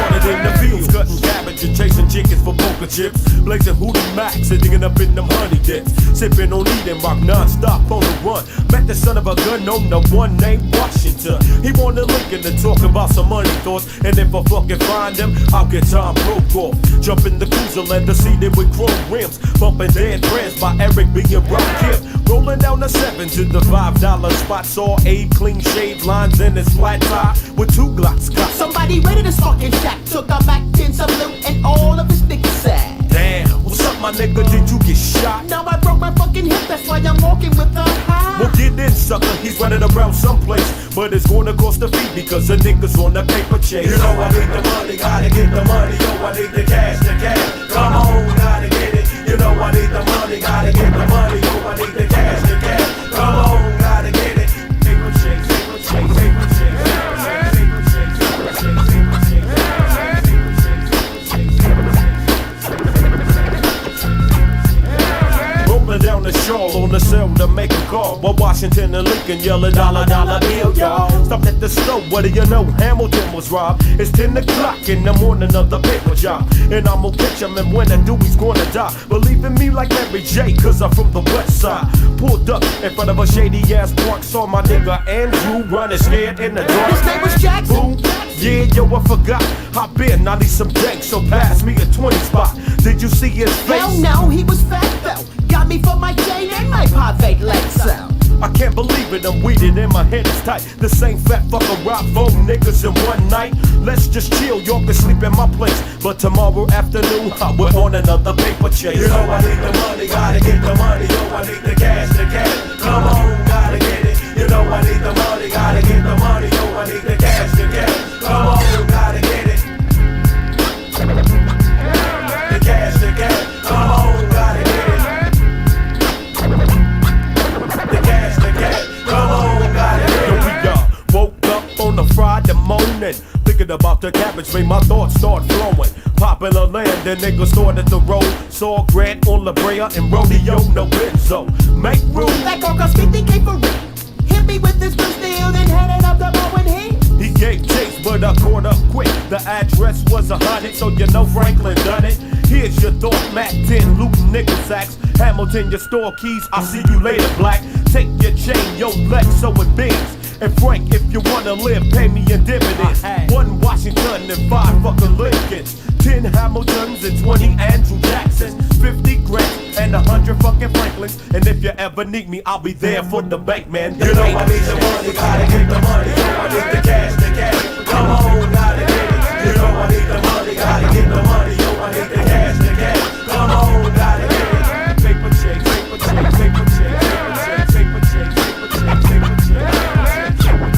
started in the fields, cutting cabbage and chasing chickens for poker chips, blazing Hootie Max and digging up in them honey dips, sipping on Eden Rock non-stop on the run. Met the son of a gun on the one named Washington. He wanted Lincoln to talk about some money thoughts, and if I fucking find him, I'll get Tom broke off. Jump in the cruiser, leather seated with chrome rims, bumping Dead Friends by Eric B. and Rock Kim. Rolling down the 7 to the $5 spot, saw a clean shaved lines in his flat top with 2 Glocks cocked. Somebody raided his fucking shack, took a Mac 10 salute, and all of his niggas sad. Damn, what's up, my nigga? Did you get shot? Now I broke my fucking hip, that's why I'm walking with a high. Well, get in, sucker. He's running around someplace, but it's gonna cost a fee because the niggas on the paper chase. You know I need the money, gotta get the money. Yo, I need the cash, the cash. Come on, gotta get it. You know I need the money, gotta get the money. Yo, I need the cash, the cash. Come on, gotta get it. Paper chase, paper chase, paper chase. Down the shore on the cell to make a call, while Washington and Lincoln yelling dollar, dollar bill, y'all. Stopped at the store, what do you know? Hamilton was robbed. It's 10 o'clock in the morning of the paper job, and I'm gonna catch him, and when I do, he's gonna die. Believe in me like Mary J, cause I'm from the west side. Pulled up in front of a shady ass park, saw my nigga Andrew running scared in the dark. His name was Jackson. Yeah, yo, I forgot. Hop in, I need some dank, so pass me a 20 spot. Did you see his face? Hell no, he was fat though. Got me for my chain and my private legs out. I can't believe it, I'm weeded and my head is tight. The same fat fucker robbed 4 niggas in one night. Let's just chill, y'all can sleep in my place. But tomorrow afternoon, we're on another paper chase. You know I need the money, gotta get the money. Yo, I need the cash, the cash. Come on, gotta get it. You know I need the money, gotta get the money. Yo, I need the cash, the cash. Come on, gotta get it. The cash, the cash. Come on, gotta get it. Woke up on a Friday morning, thinking about the cabbage, made my thoughts start flowing. Popular land, then niggas started to roll. Saw Grant on La Brea and Rodeo, no Benzo. Make room. That Coca Speedy came for real. Hit me with this blue steel, then headed up the Bowen Hill. He gave chase, but I caught up quick. The address was 100, so you know Franklin done it. Here's your thought, Mac 10, looting nickel sacks. Hamilton, your store keys, I'll see you later, Black. Take your chain, yo, Lex, so it bends. And Frank, if you wanna live, pay me in dividends. 1 Washington and 5 fucking Lincolns. 10 Hamiltons and 20 Andrew Jacksons. 50 Grants and 100 fucking Franklins. And if you ever need me, I'll be there for the bank, man. You know I need the money, gotta get the money. Yo, I need the cash, the cash. Come on, gotta get it. You know I need the money, gotta get the money. Yo, I need the cash, the cash. Come on, gotta get it. Paper chase, paper chase, paper chase, paper chase, paper chase, paper chase, paper chase.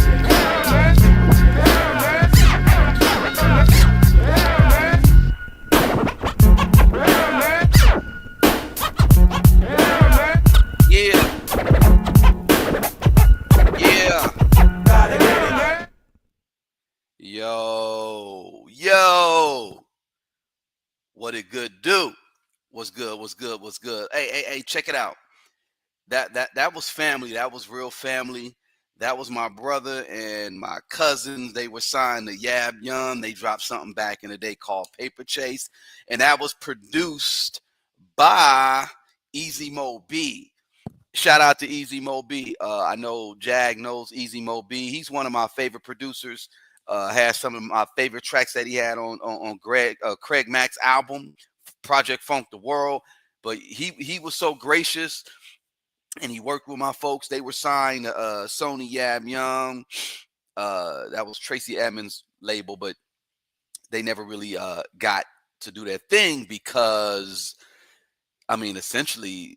Yo, what it good do? What's good? What's good? What's good? Hey, check it out. That was family. That was real family. That was my brother and my cousins. They were signed to Yab Young. They dropped something back in the day called Paper Chase, and that was produced by Easy Mo B. Shout out to Easy Mo B. I know Jag knows Easy Mo B. He's one of my favorite producers. Has some of my favorite tracks that he had on Craig Mack's album, Project Funk the World. But he was so gracious, and he worked with my folks. They were signed to Sony Yab Young. That was Tracy Edmonds' label, but they never really got to do their thing because, I mean, essentially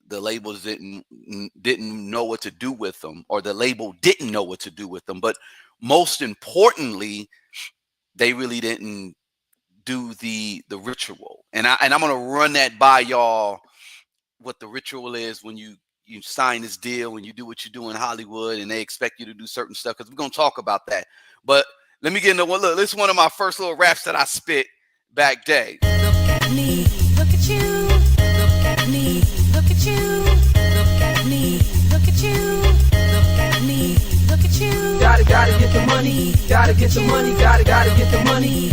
the labels didn't know what to do with them, or the label didn't know what to do with them. But most importantly, they really didn't do the ritual. And I'm gonna run that by y'all, what the ritual is when you sign this deal, when you do what you do in Hollywood and they expect you to do certain stuff, because we're gonna talk about that. But let me get into one. Look, this is one of my first little raps that I spit back day. Look at me, look at you, look at me, look at you, look at me, look at you, look at me, look at you. Gotta get the money, gotta get the money, gotta get the money.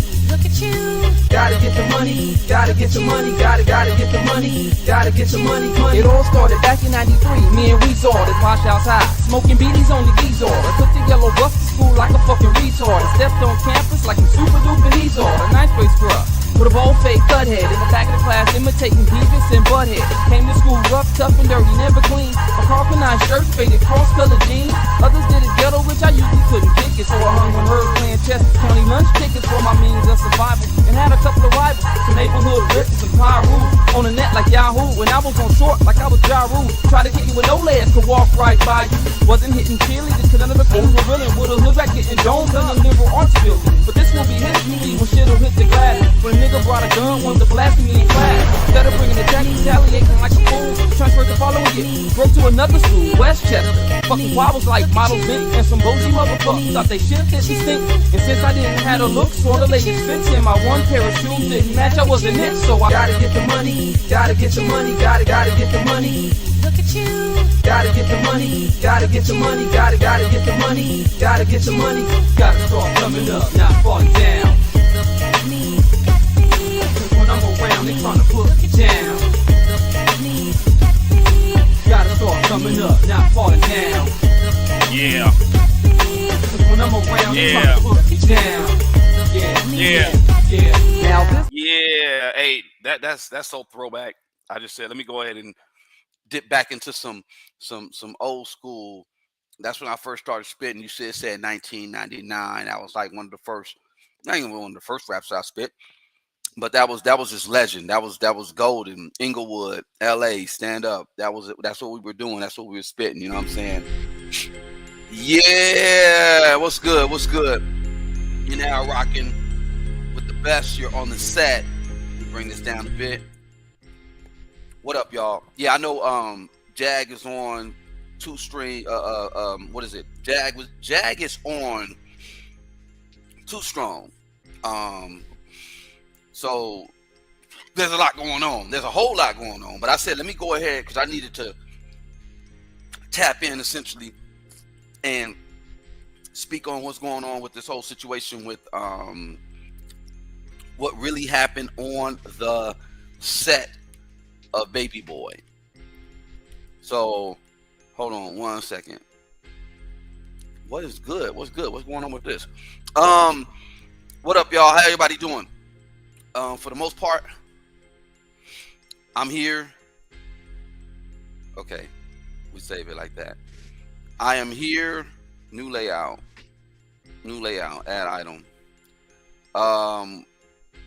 Gotta get the money, gotta get the money, gotta get the money, gotta get the money, money. It all started back in 93, me and Weezor at Wash House High, smoking beanies on the geezor. I took the yellow bus to school like a fucking retard. I stepped on campus like I'm super duper Heezor, a ninth grade scrub. With a bold fake cut head in the back of the class, imitating Beavis and Butthead. Came to school rough, tough, and dirty, never clean. A Carl Canine shirt, faded cross-colored jeans. Others did it ghetto, which I usually couldn't kick it. So I hung with her playing chess, county lunch tickets for my means of survival. And had a couple of rivals, some neighborhood rips and some Pyru. On the net like Yahoo, when I was on short like I was Ja Rule. Try to kick it with no legs, could walk right by you. Wasn't hitting cheerleaders, cause none of the fools were willing. With a hood rat getting domed on the liberal arts building. But this will be history when shit'll hit the glass. When a nigga brought a gun, wanted to blast me in class. Instead of bringing the jack, retaliating like a fool. Transferred the following year, broke to another school, Westchester. Fucking wobbles like model Vic and some bougie motherfuckers. Thought they shifted, she stink. And since I didn't have a look, saw the ladies fits in. My one pair of shoes didn't match, I wasn't it. So I gotta get the money, gotta get the money, gotta get the money. Look at you. Gotta get the money, gotta get the money, gotta get the money, gotta get the money. Gotta start coming up, not falling down. Look at me. Look at me. Cause when I'm around, they tryna put me down. Look at me. Look at me. Gotta start coming up, not falling down. Yeah. Cause when I'm around, they tryna put me down. Yeah. Now this. Yeah, hey, that's so throwback. I just said, let me go ahead and dip back into some old school. That's when I first started spitting. You said 1999. I was like one of the first, not even one of the first raps I spit, but that was just legend. That was golden. Inglewood, LA, stand up. That's what we were doing. That's what we were spitting. You know what I'm saying? Yeah. What's good? You're now rocking with the best. You're on the set. Let me bring this down a bit. What up, y'all? Yeah, I know Jag is on 2-string. What is it? Jag is on 2 Strong. So there's a lot going on. There's a whole lot going on. But I said, let me go ahead because I needed to tap in essentially and speak on what's going on with this whole situation with what really happened on the set of Baby Boy. So hold on one second. What's good? What's going on with this? What up, y'all? How everybody doing? For the most part, I'm here. Okay, we save it like that. I am here. New layout, add item.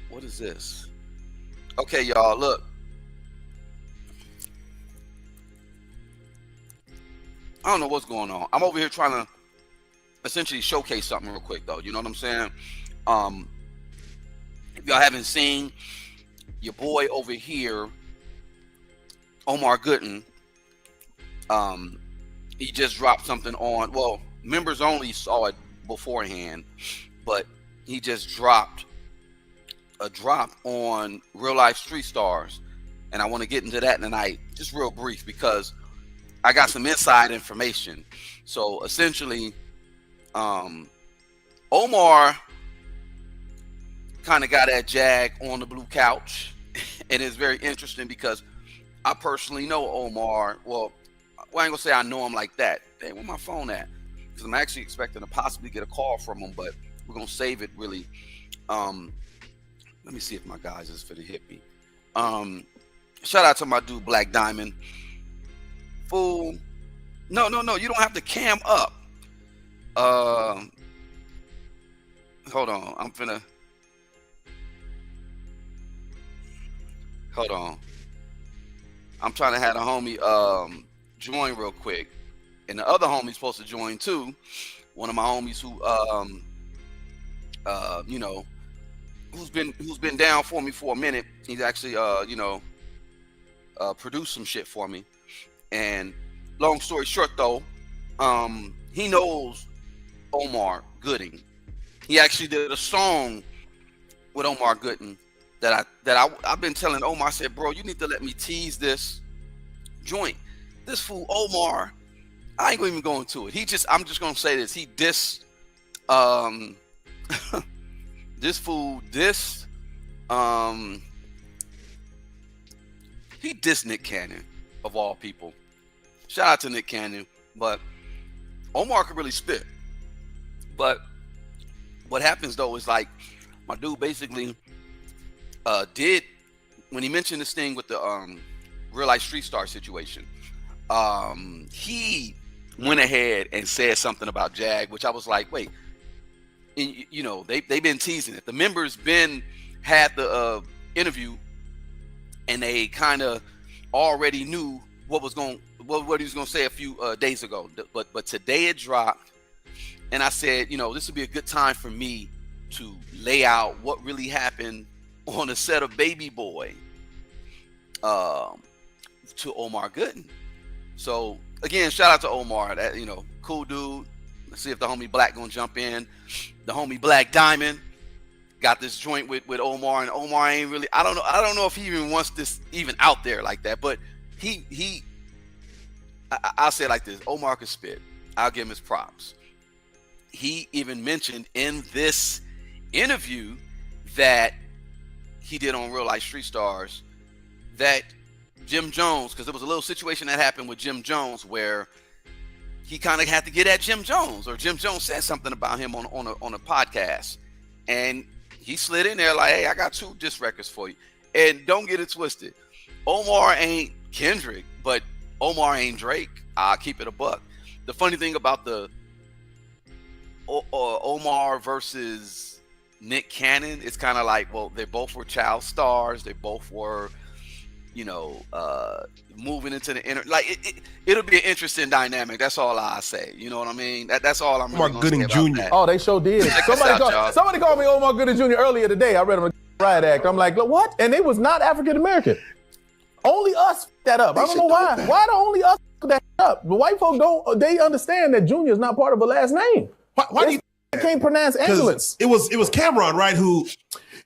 What is this? Okay, y'all, look. I don't know what's going on. I'm over here trying to essentially showcase something real quick, though. You know what I'm saying? If y'all haven't seen your boy over here, Omar Gooding, he just dropped something on. Well, members only saw it beforehand, but he just dropped a drop on Real Life Street Stars, and I want to get into that tonight, just real brief, because I got some inside information. So essentially, Omar kind of got at Jag on the blue couch, and it's very interesting because I personally know Omar. Well, I ain't gonna say I know him like that. Dang, where my phone at? Because I'm actually expecting to possibly get a call from him, but we're gonna save it really. Let me see if my guys is finna hit me. Shout out to my dude Black Diamond. Fool. No, you don't have to cam up. Hold on. Hold on. I'm trying to have a homie join real quick. And the other homie's supposed to join too. One of my homies who you know, who's been down for me for a minute. He's actually produced some shit for me. And long story short though, he knows Omar Gooding. He actually did a song with Omar Gooding that I've been telling Omar. I said, bro, you need to let me tease this joint. This fool Omar, I ain't gonna even go into it. I'm just gonna say this. He dissed this fool dissed he dissed Nick Cannon, of all people. Shout out to Nick Cannon, but Omar could really spit. But what happens though is like my dude basically did when he mentioned this thing with the real life street star situation. He went ahead and said something about Jag, which I was like, wait, and, you know, they've been teasing it. The members had the interview, and they kind of already knew what he was going to say a few days ago. But today it dropped, and I said, you know, this would be a good time for me to lay out what really happened on the set of Baby Boy to Omar Gooding. So again, shout out to Omar. That, you know, cool dude. Let's see if the homie Black gonna jump in. The homie Black Diamond got this joint with Omar, and Omar ain't really. I don't know if he even wants this even out there like that. But I'll say it like this: Omar could spit. I'll give him his props. He even mentioned in this interview that he did on Real Life Street Stars that Jim Jones, because there was a little situation that happened with Jim Jones where he kind of had to get at Jim Jones, or Jim Jones said something about him on a podcast, and he slid in there like, hey, I got 2 disc records for you. And don't get it twisted, Omar ain't Kendrick, but Omar ain't Drake. I'll keep it a buck. The funny thing about the Omar versus Nick Cannon, it's kind of like, well, they both were child stars. They both were, you know, moving into the inner, like it'll be an interesting dynamic. That's all I say. You know what I mean? That's all I'm really Omar Gooding Jr. Oh, they sure did. Somebody called me Omar Gooding Jr. earlier today. I read him a riot act. I'm like, what? And they was not African American. Only us that up. I don't know why. Why do only us that up? The white folk don't. They understand that Junior is not part of a last name. Why do you can't pronounce ambulance? It was Cameron, right? Who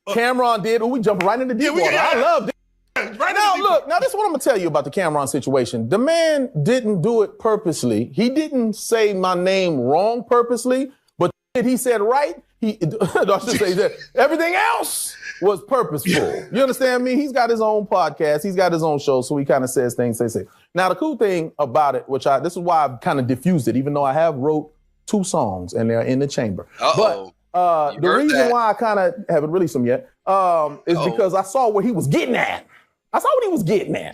Cameron did. We jumped right into deep water. I loved it. Right Now, look, this is what I'm going to tell you about the Cameron situation. The man didn't do it purposely. He didn't say my name wrong purposely, but he said right. I should say that everything else was purposeful. You understand me? He's got his own podcast. He's got his own show, so he kind of says things they say. Now, the cool thing about it, this is why I've kind of diffused it, even though I have wrote 2 songs and they're in the chamber. Uh-oh. But the reason why I kind of haven't released them yet is because I saw what he was getting at.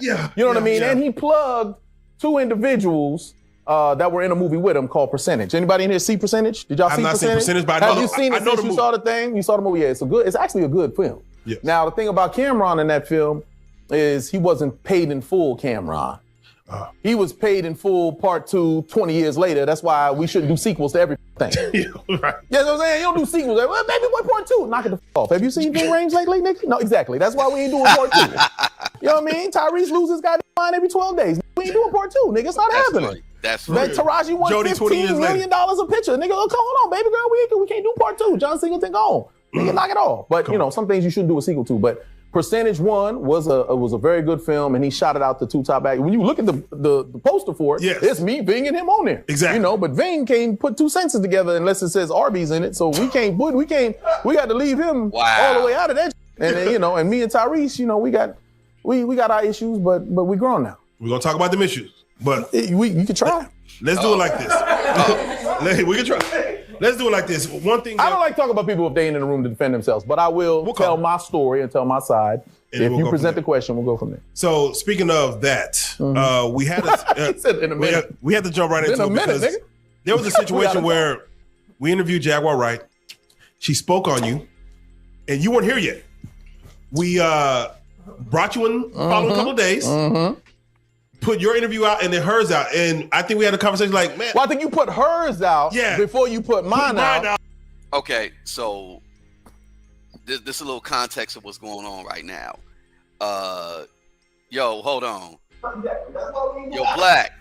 Yeah. You know what I mean? Yeah. And he plugged 2 individuals that were in a movie with him called Percentage. Anybody in here see Percentage? Did y'all see Percentage? I've not seen Percentage, but have you seen it since you saw the thing? You saw the movie? Yeah, it's actually a good film. Yes. Now, the thing about Cameron in that film is he wasn't paid in full Cameron. He was paid in full part 2 20 years later. That's why we shouldn't do sequels to everything. Yeah, right. You know what I'm saying? You don't do sequels. Well, Baby Boy part 2. Knock it the off. Have you seen Big Range lately, Nick? No, exactly. That's why we ain't doing part 2. You know what I mean? Tyrese loses goddamn mind every 12 days. We ain't doing part 2, nigga. It's not happening. Funny. That's right. Taraji won $15 million a picture. Nigga, hold on, baby girl. We can't do part 2. John Singleton gone. Nigga, knock it off. But, you know, some things you shouldn't do a sequel to. But Percentage 1 was a very good film, and he shot it out to 2 top actors. When you look at the poster for it, it's me, Ving, and him on there. Exactly. You know, but Ving can't put 2 sentences together unless it says Arby's in it. So we got to leave him all the way out of that. And then, you know, and me and Tyrese, you know, we got our issues, but we grown now. We're gonna talk about them issues, but you can try. Let's do it like this. We can try. Let's do it like this. One thing I don't like talking about people if they ain't in the room to defend themselves, but I will tell my story and tell my side. And if you present the question, we'll go from there. So speaking of that, we had we had to jump right into it because there was a situation where we interviewed Jaguar Wright. She spoke on you, and you weren't here yet. We brought you in following a couple of days. Put your interview out and then hers out. And I think we had a conversation like, man. Well, I think you put hers out before you put mine out. Okay, so this is a little context of what's going on right now. Yo, hold on. Yo, Black.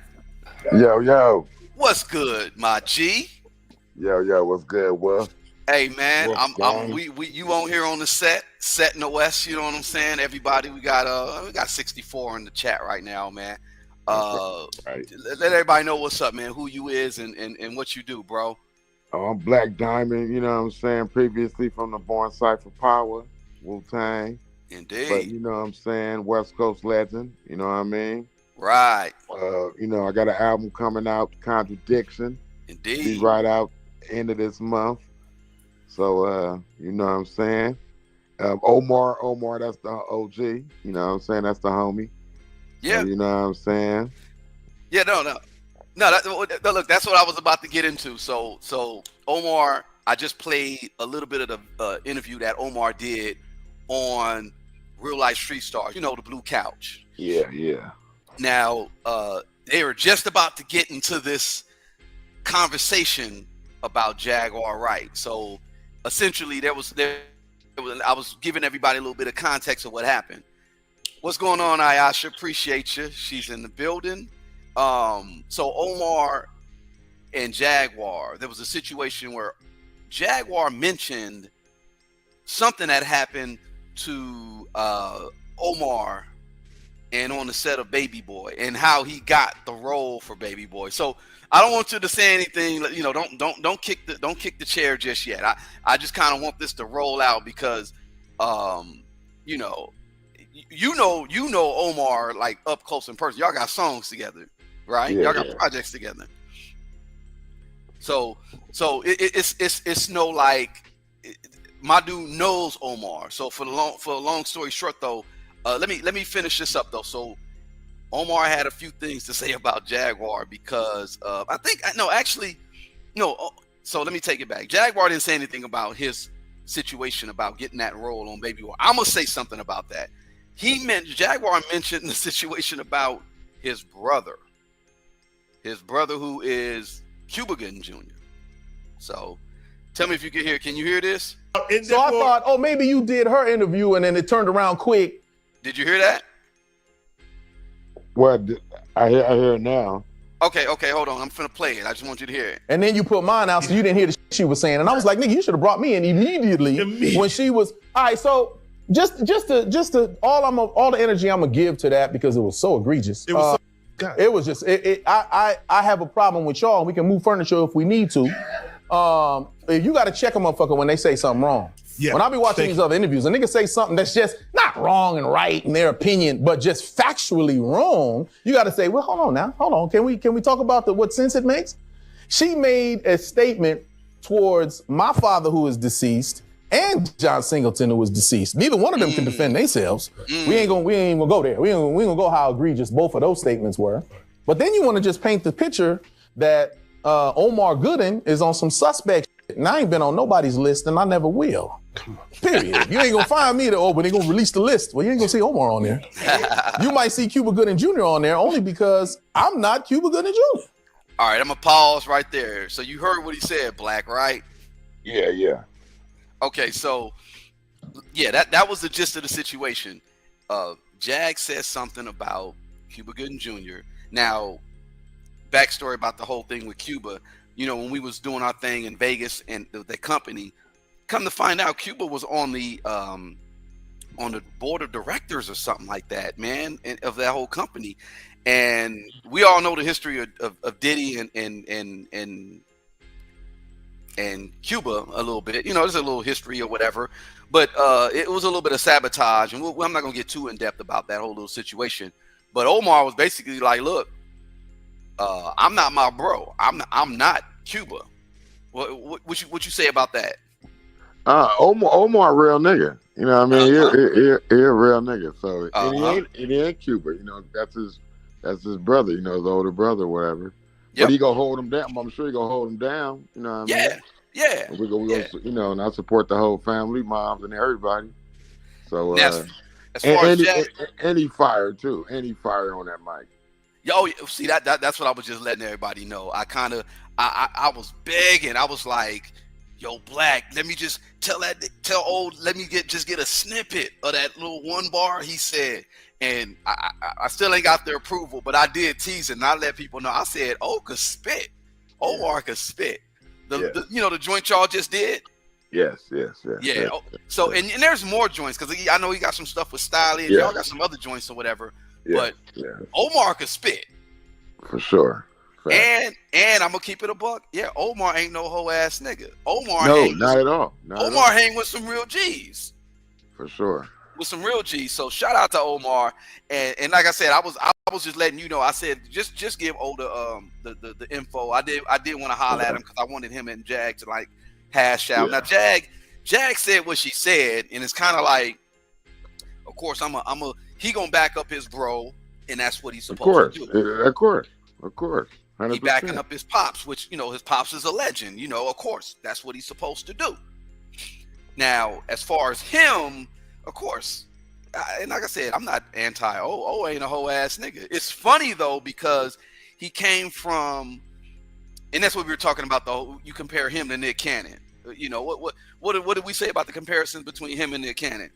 Yo. What's good, my G? Yo, what's good, Will? Hey, man, you on here on the set in the West, you know what I'm saying? Everybody, we got 64 in the chat right now, man. Right. Let everybody know what's up, man, who you is and what you do, bro. Oh, I'm Black Diamond, you know what I'm saying? Previously from the Born Cypher Power. Wu-Tang. Indeed. But you know what I'm saying? West Coast legend. You know what I mean? Right. You know, I got an album coming out, Contradiction. Indeed. Be right out end of this month. So, you know what I'm saying? Omar, that's the OG. You know what I'm saying? That's the homie. Yeah. So, you know what I'm saying? Yeah, no. Look, that's what I was about to get into. So Omar, I just played a little bit of the interview that Omar did on Real Life Street Stars. You know, the Blue Couch. Yeah. Now, they were just about to get into this conversation about Jaguar Wright. So essentially, I was giving everybody a little bit of context of what happened. What's going on, Ayasha? Appreciate you. She's in the building. So Omar and Jaguar, there was a situation where Jaguar mentioned something that happened to Omar and on the set of Baby Boy and how he got the role for Baby Boy. So I don't want you to say anything, you know, don't kick the chair just yet. I just kind of want this to roll out because you know Omar like up close and personal. Y'all got songs together, right? Yeah, Y'all got projects together. So it's no like my dude knows Omar. So for a long story short though, let me finish this up though. So Omar had a few things to say about Jaguar because so let me take it back. Jaguar didn't say anything about his situation about getting that role on Baby Boy. I'm gonna say something about that. Jaguar mentioned the situation about his brother who is Cuba Gooding Jr. So tell me if you can hear. Can you hear this? So I thought, maybe you did her interview and then it turned around quick. Did you hear that? Well, I hear it now. Okay, hold on. I'm finna play it. I just want you to hear it. And then you put mine out so you didn't hear the shit she was saying. And I was like, nigga, you should have brought me in immediately when she was. All right, so just to all the energy I'm gonna give to that because it was so egregious. It was just I have a problem with y'all. We can move furniture if we need to. You got to check a motherfucker when they say something wrong. Yeah, when I be watching these other interviews, a nigga say something that's just not wrong and right in their opinion, but just factually wrong. You got to say, well, hold on. Can we talk about what sense it makes? She made a statement towards my father who is deceased and John Singleton who was deceased. Neither one of them can defend themselves. We ain't gonna go there. We ain't gonna go how egregious both of those statements were. But then you want to just paint the picture that Omar Gooding is on some suspect shit. And I ain't been on nobody's list and I never will. Period. You ain't gonna find me but they gonna release the list. Well, you ain't gonna see Omar on there. You might see Cuba Gooding Jr. on there only because I'm not Cuba Gooding Jr. All right, I'm gonna pause right there. So you heard what he said, Black, right? Yeah. Okay, so yeah, that was the gist of the situation. Jag said something about Cuba Gooding Jr. Now, backstory about the whole thing with Cuba. You know, when we was doing our thing in Vegas and the company, come to find out, Cuba was on the board of directors or something like that, man, of that whole company. And we all know the history of Diddy and Cuba a little bit. You know, there's a little history or whatever, but it was a little bit of sabotage, and I'm not gonna get too in depth about that whole little situation. But Omar was basically like, "Look, I'm not my bro. I'm not Cuba." What you say about that? Omar, real nigga. You know what I mean? He a real nigga. So and he ain't Cuba. You know, that's his brother. You know, his older brother, whatever. Yep. But he gonna hold him down. I'm sure he gonna hold him down. You know what I mean? Yeah. We go, you know, and I support the whole family, moms and everybody. So as far as he fired too. And he fired on that mic. Yo, see that's what I was just letting everybody know. I was begging. I was like, yo, Black, let me just let me get a snippet of that little one bar he said. And I still ain't got their approval, but I did tease it and I let people know. I said, could spit. Omar could spit. The joint y'all just did? Yes. Yeah. So, and there's more joints, because I know he got some stuff with Styling. Yeah. Y'all got some other joints or whatever. Yeah. But Omar could spit. For sure. And I'm going to keep it a buck. Yeah, Omar ain't no hoe ass nigga. Not at all. Omar hang with some real G's. for sure. With some real G's. So shout out to Omar. And like I said, I was just letting you know. I said just give O the info. I did want to holler at him because I wanted him and Jag to like hash out. Now Jag said what she said, and it's kind of like, of course, he gonna back up his bro, and that's what he's supposed to do. Of course. 100%. He backing up his pops, which, you know, his pops is a legend. You know, of course, that's what he's supposed to do. Now, as far as him, of course, and like I said, I'm not anti-O. Ain't a whole ass nigga. It's funny though, because he came from, and that's what we were talking about though. You compare him to Nick Cannon. You know, what did we say about the comparison between him and Nick Cannon?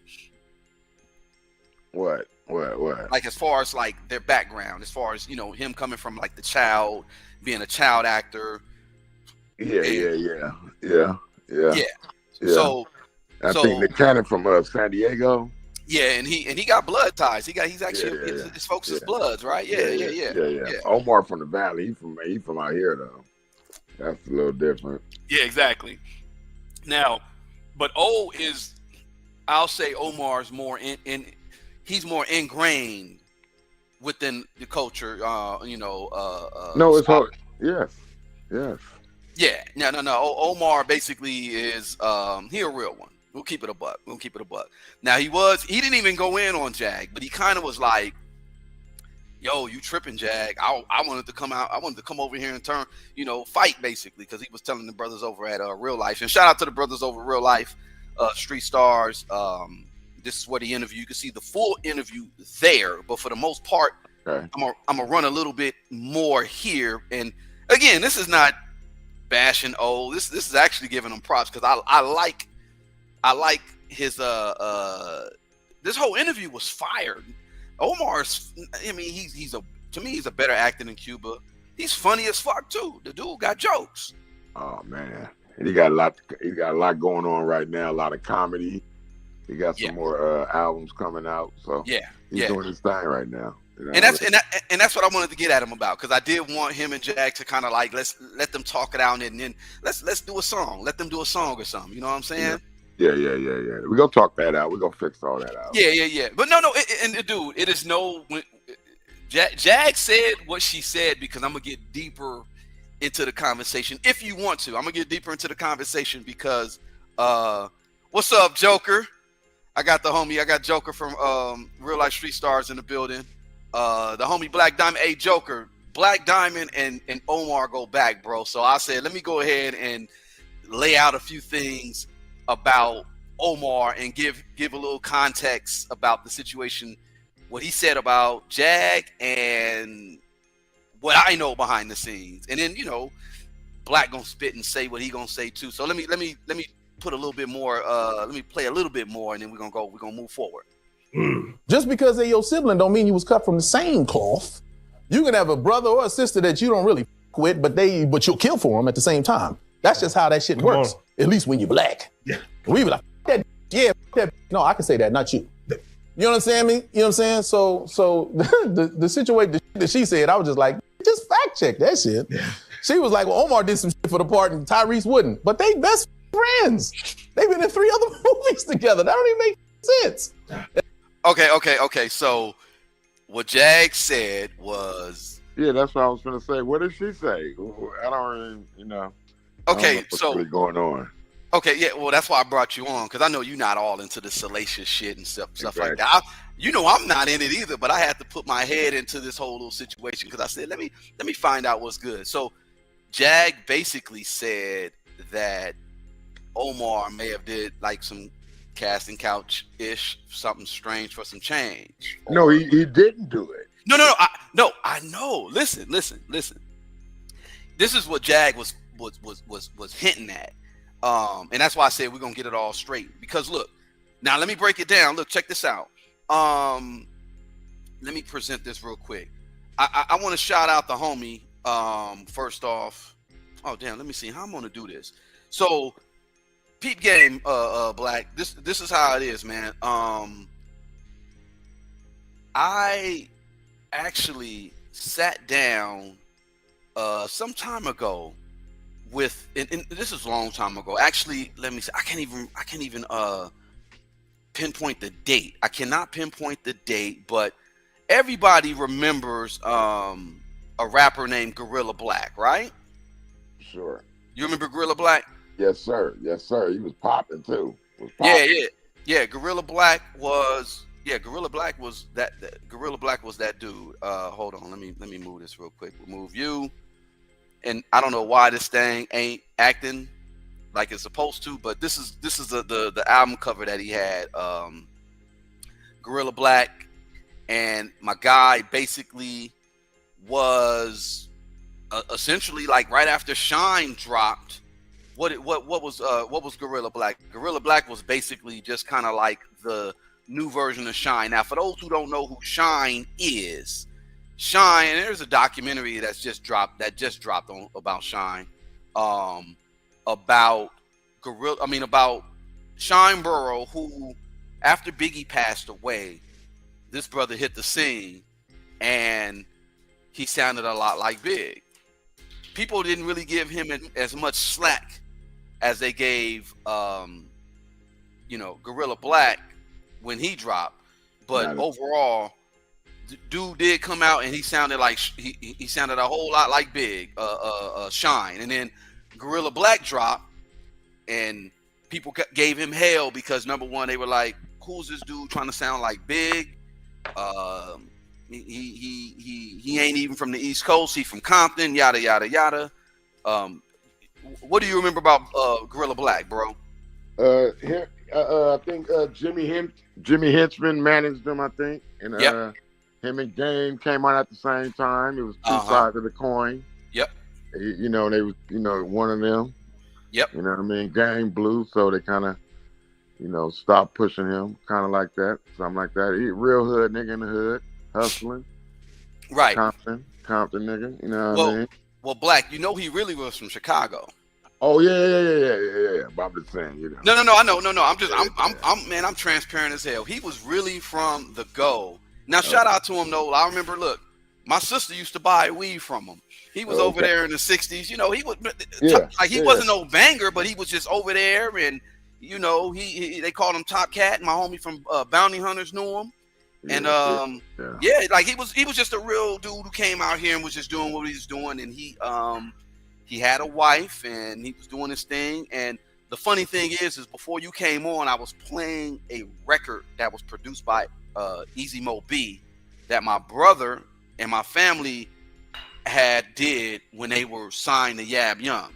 What? Like as far as like their background, as far as, you know, him coming from like being a child actor. Yeah. So I think Nick Cannon from San Diego. Yeah, and he got blood ties. He's actually his folks' bloods, right? Yeah. Omar from the Valley. He from out here though. That's a little different. Yeah, exactly. Now, but O is, I'll say Omar's more he's more ingrained within the culture. No, it's hard. Yes. Yeah. No. Omar basically is he a real one. We'll keep it a buck. Now he didn't even go in on Jag, but he kind of was like, yo, you tripping, Jag. I wanted to come out. I wanted to come over here and fight basically, because he was telling the brothers over at Real Life. And shout out to the brothers over at Real Life, Street Stars. This is where the interview, you can see the full interview there. But for the most part, okay, I'm gonna run a little bit more here. And again, this is not bashing O. This is actually giving him props, because I like his this whole interview was fired. Omar's, I mean, to me he's a better actor than Cuba. He's funny as fuck too. The dude got jokes. Oh man, he got a lot going on right now. A lot of comedy. He got some more albums coming out. So he's doing his thing right now. You know? And that's what I wanted to get at him about, because I did want him and Jag to kind of like let them talk it out, and then let's do a song. Let them do a song or something. You know what I'm saying? Yeah. We're gonna talk that out. We're gonna fix all that out. Yeah. But no, dude, it is no. Jag said what she said, because I'm gonna get deeper into the conversation. If you want to, I'm gonna get deeper into the conversation because, what's up, Joker? I got Joker from Real Life Street Stars in the building. The homie Black Diamond. Hey, Joker, Black Diamond and Omar go back, bro. So I said, let me go ahead and lay out a few things about Omar and give a little context about the situation, what he said about Jag and what I know behind the scenes. And then, Black gonna spit and say what he gonna say too. So let me put a little bit more, let me play a little bit more, and then we're gonna move forward. Just because they're your sibling don't mean you was cut from the same cloth. You can have a brother or a sister that you don't really f- with, but you'll kill for them at the same time. That's just how that shit works. At least when you're black. Yeah. We be like, that. No, I can say that, not you. You know what I'm saying? You know what I'm saying? So the situation that she said, I was just like, just fact check that shit. Yeah. She was like, well, Omar did some shit for the part and Tyrese wouldn't. But they best friends. They've been in 3 other movies together. That don't even make sense. Okay. So what Jag said was... Yeah, that's what I was going to say. What did she say? I don't really, Okay, what's really going on. Okay, yeah, well, that's why I brought you on, because I know you're not all into the salacious shit and stuff like that. I'm not in it either, but I had to put my head into this whole little situation, because I said, let me find out what's good. So Jag basically said that Omar may have did like some casting couch-ish, something strange for some change. No, he didn't do it. No, I know. Listen. This is what Jag was hinting at. And that's why I said we're gonna get it all straight. Because look, now let me break it down. Look, check this out. Let me present this real quick. I want to shout out the homie. First off, oh damn, let me see how I'm gonna do this. So, peep game, Black. This is how it is, man. I actually sat down some time ago with, and this is a long time ago. Actually, let me see. I can't even pinpoint the date. I cannot pinpoint the date, but everybody remembers a rapper named Guerilla Black, right? Sure. You remember Guerilla Black? Yes, sir. Yes, sir. He was popping too. Yeah. Guerilla Black was that. Guerilla Black was that dude. Hold on, let me move this real quick. We'll move you. And I don't know why this thing ain't acting like it's supposed to, but this is the album cover that he had. Guerilla Black, and my guy basically was essentially like right after Shine dropped. What was Guerilla Black? Guerilla Black was basically just kind of like the new version of Shine. Now, for those who don't know who Shine is, Shine, there's a documentary that just dropped on about Shine, about Shine Burrow, who after Biggie passed away, this brother hit the scene and he sounded a lot like Big. People didn't really give him as much slack as they gave Guerilla Black when he dropped, but overall dude did come out and he sounded like he sounded a whole lot like Big, Shine. And then Guerilla Black dropped and people gave him hell because number one, they were like, who's this dude trying to sound like Big? He ain't even from the East Coast, he from Compton, yada yada yada. What do you remember about Guerilla Black, bro? I think Jimmy Henchman managed them, I think. And him and Game came out at the same time. It was two sides of the coin. Yep. They was, one of them. Yep. You know what I mean? Game blew, so they kind of, stopped pushing him, kind of like that, something like that. He real hood nigga in the hood, hustling. Right. Compton nigga, you know what I mean? Well, Black, he really was from Chicago. Oh yeah. But I'm just saying, No. I know. I'm transparent as hell. He was really from the Go. Now, shout out to him though. I remember, look, my sister used to buy weed from him. He was over there in the '60s. He was he wasn't no banger, but he was just over there, and they called him Top Cat. My homie from Bounty Hunters knew him. And he was just a real dude who came out here and was just doing what he was doing, and he had a wife and he was doing his thing. And the funny thing is before you came on, I was playing a record that was produced by Easy Mo B that my brother and my family did when they were signed to Yab Young.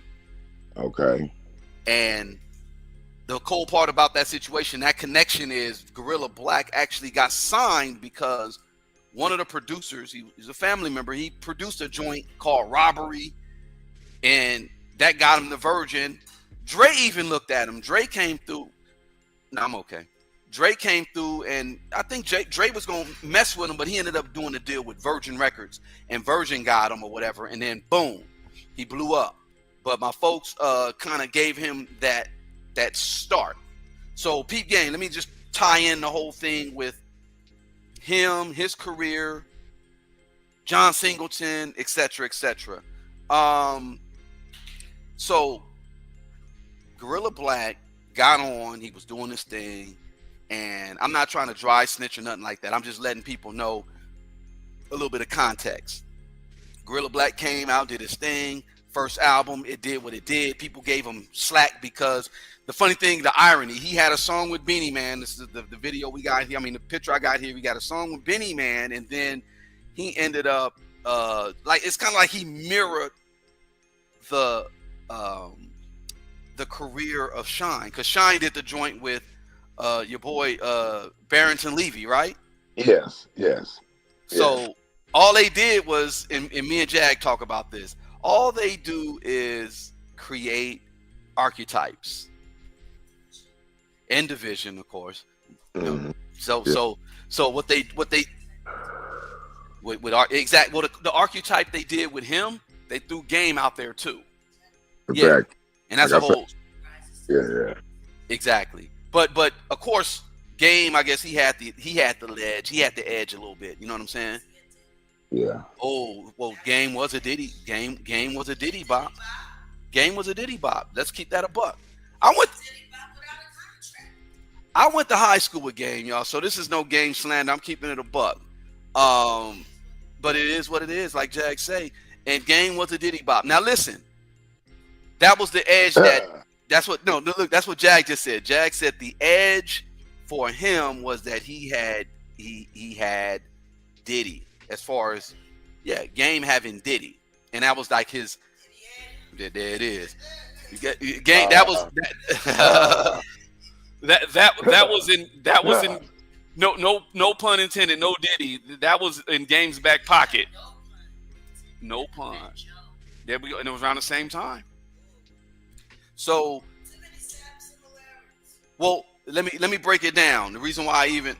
Okay. And the cool part about that situation, that connection is Guerilla Black actually got signed because one of the producers, he's a family member, he produced a joint called Robbery, and that got him the Virgin. Dre even looked at him. Dre came through. No, I'm okay. Dre came through, and I think Dre was going to mess with him, but he ended up doing a deal with Virgin Records, and Virgin got him or whatever, and then boom, he blew up. But my folks kind of gave him that start. So Pete Gang, let me just tie in the whole thing with him, his career, John Singleton, etc. So Guerilla Black got on, he was doing this thing, and I'm not trying to dry snitch or nothing like that. I'm just letting people know a little bit of context. Guerilla Black came out, did his thing. First album, it did what it did. People gave him slack because the funny thing, the irony, he had a song with Benny Man. This is the video we got here. I mean, the picture I got here, we got a song with Benny Man, and then he ended up it's kind of like he mirrored the career of Shine, because Shine did the joint with your boy Barrington Levy, right? Yes. So all they did was, and me and Jag talk about this, all they do is create archetypes and division, of course. Mm-hmm. So what they the archetype they did with him, they threw Game out there too. Exactly. Yeah, and that's a whole. Yeah. Exactly. But of course, Game, I guess he had the ledge, he had the edge a little bit. You know what I'm saying? Yeah. Oh, well, Game was a Diddy. Game was a Diddy bop. Game was a Diddy bop. Let's keep that a buck. I went to high school with Game, y'all. So this is no Game slander. I'm keeping it a buck. But it is what it is, like Jag say. And Game was a Diddy Bop. Now listen, that was the edge that's what Jag just said. Jag said the edge for him was that he had Diddy, as far as Game having Diddy, and that was like his. There it is. You get Game. That was that was in no pun intended. No Diddy. That was in Game's back pocket. No pun. There we go, and it was around the same time. So, well, let me break it down. The reason why I even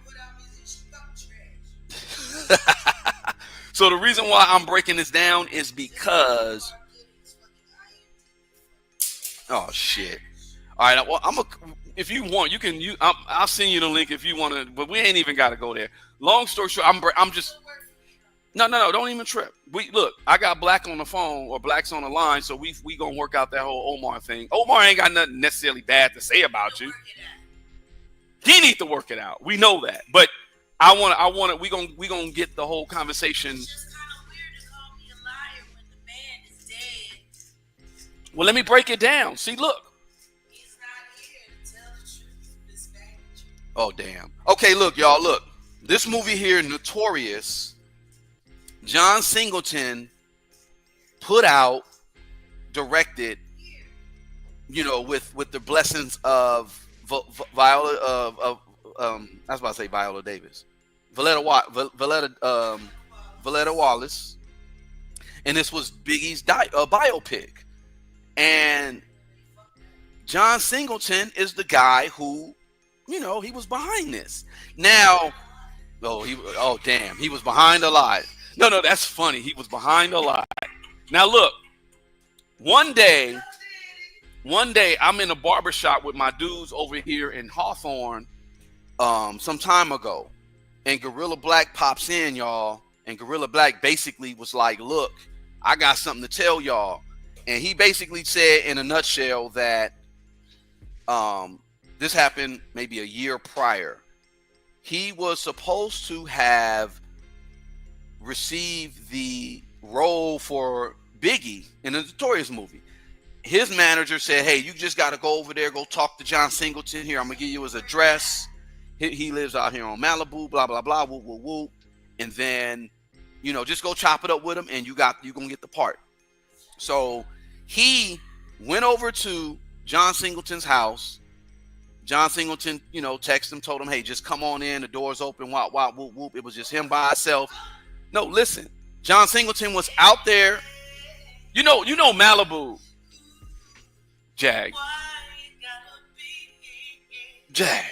so the reason why I'm breaking this down is because oh shit. All right, well, if you want, you can. I'll send you the link if you want to, but we ain't even got to go there. Long story short, I'm just. No, don't even trip. Look, I got Black on the phone or Black's on the line, so we gonna work out that whole Omar thing. Omar ain't got nothing necessarily bad to say about you. He needs to work it out. We know that, but I want it. We gonna get the whole conversation. It's just kind of weird to call me a liar when the man is dead. Well, let me break it down. See, look. He's not here to tell the truth. This baggage. Oh damn. Okay, look, y'all. Look, this movie here, Notorious. John Singleton put out, directed, with the blessings of Viola I was about to say Viola Davis, Valletta Wallace, and this was Biggie's biopic, and John Singleton is the guy who, he was behind this. Now, he was behind a lot. No, that's funny. He was behind a lot. Now look, one day I'm in a barbershop with my dudes over here in Hawthorne some time ago, and Guerilla Black pops in, y'all, and Guerilla Black basically was like, look, I got something to tell y'all. And he basically said in a nutshell that this happened maybe a year prior. He was supposed to have received the role for Biggie in the Notorious movie. His manager said, hey, you just got to go over there, go talk to John Singleton here. I'm going to give you his address. He lives out here on Malibu, blah, blah, blah, whoop, whoop, whoop. And then, just go chop it up with him and you're going to get the part. So he went over to John Singleton's house. John Singleton, texted him, told him, hey, just come on in. The door's open, wop, wop, whoop, whoop. It was just him by himself. No, listen. John Singleton was out there. You know Malibu. Jag. Jag.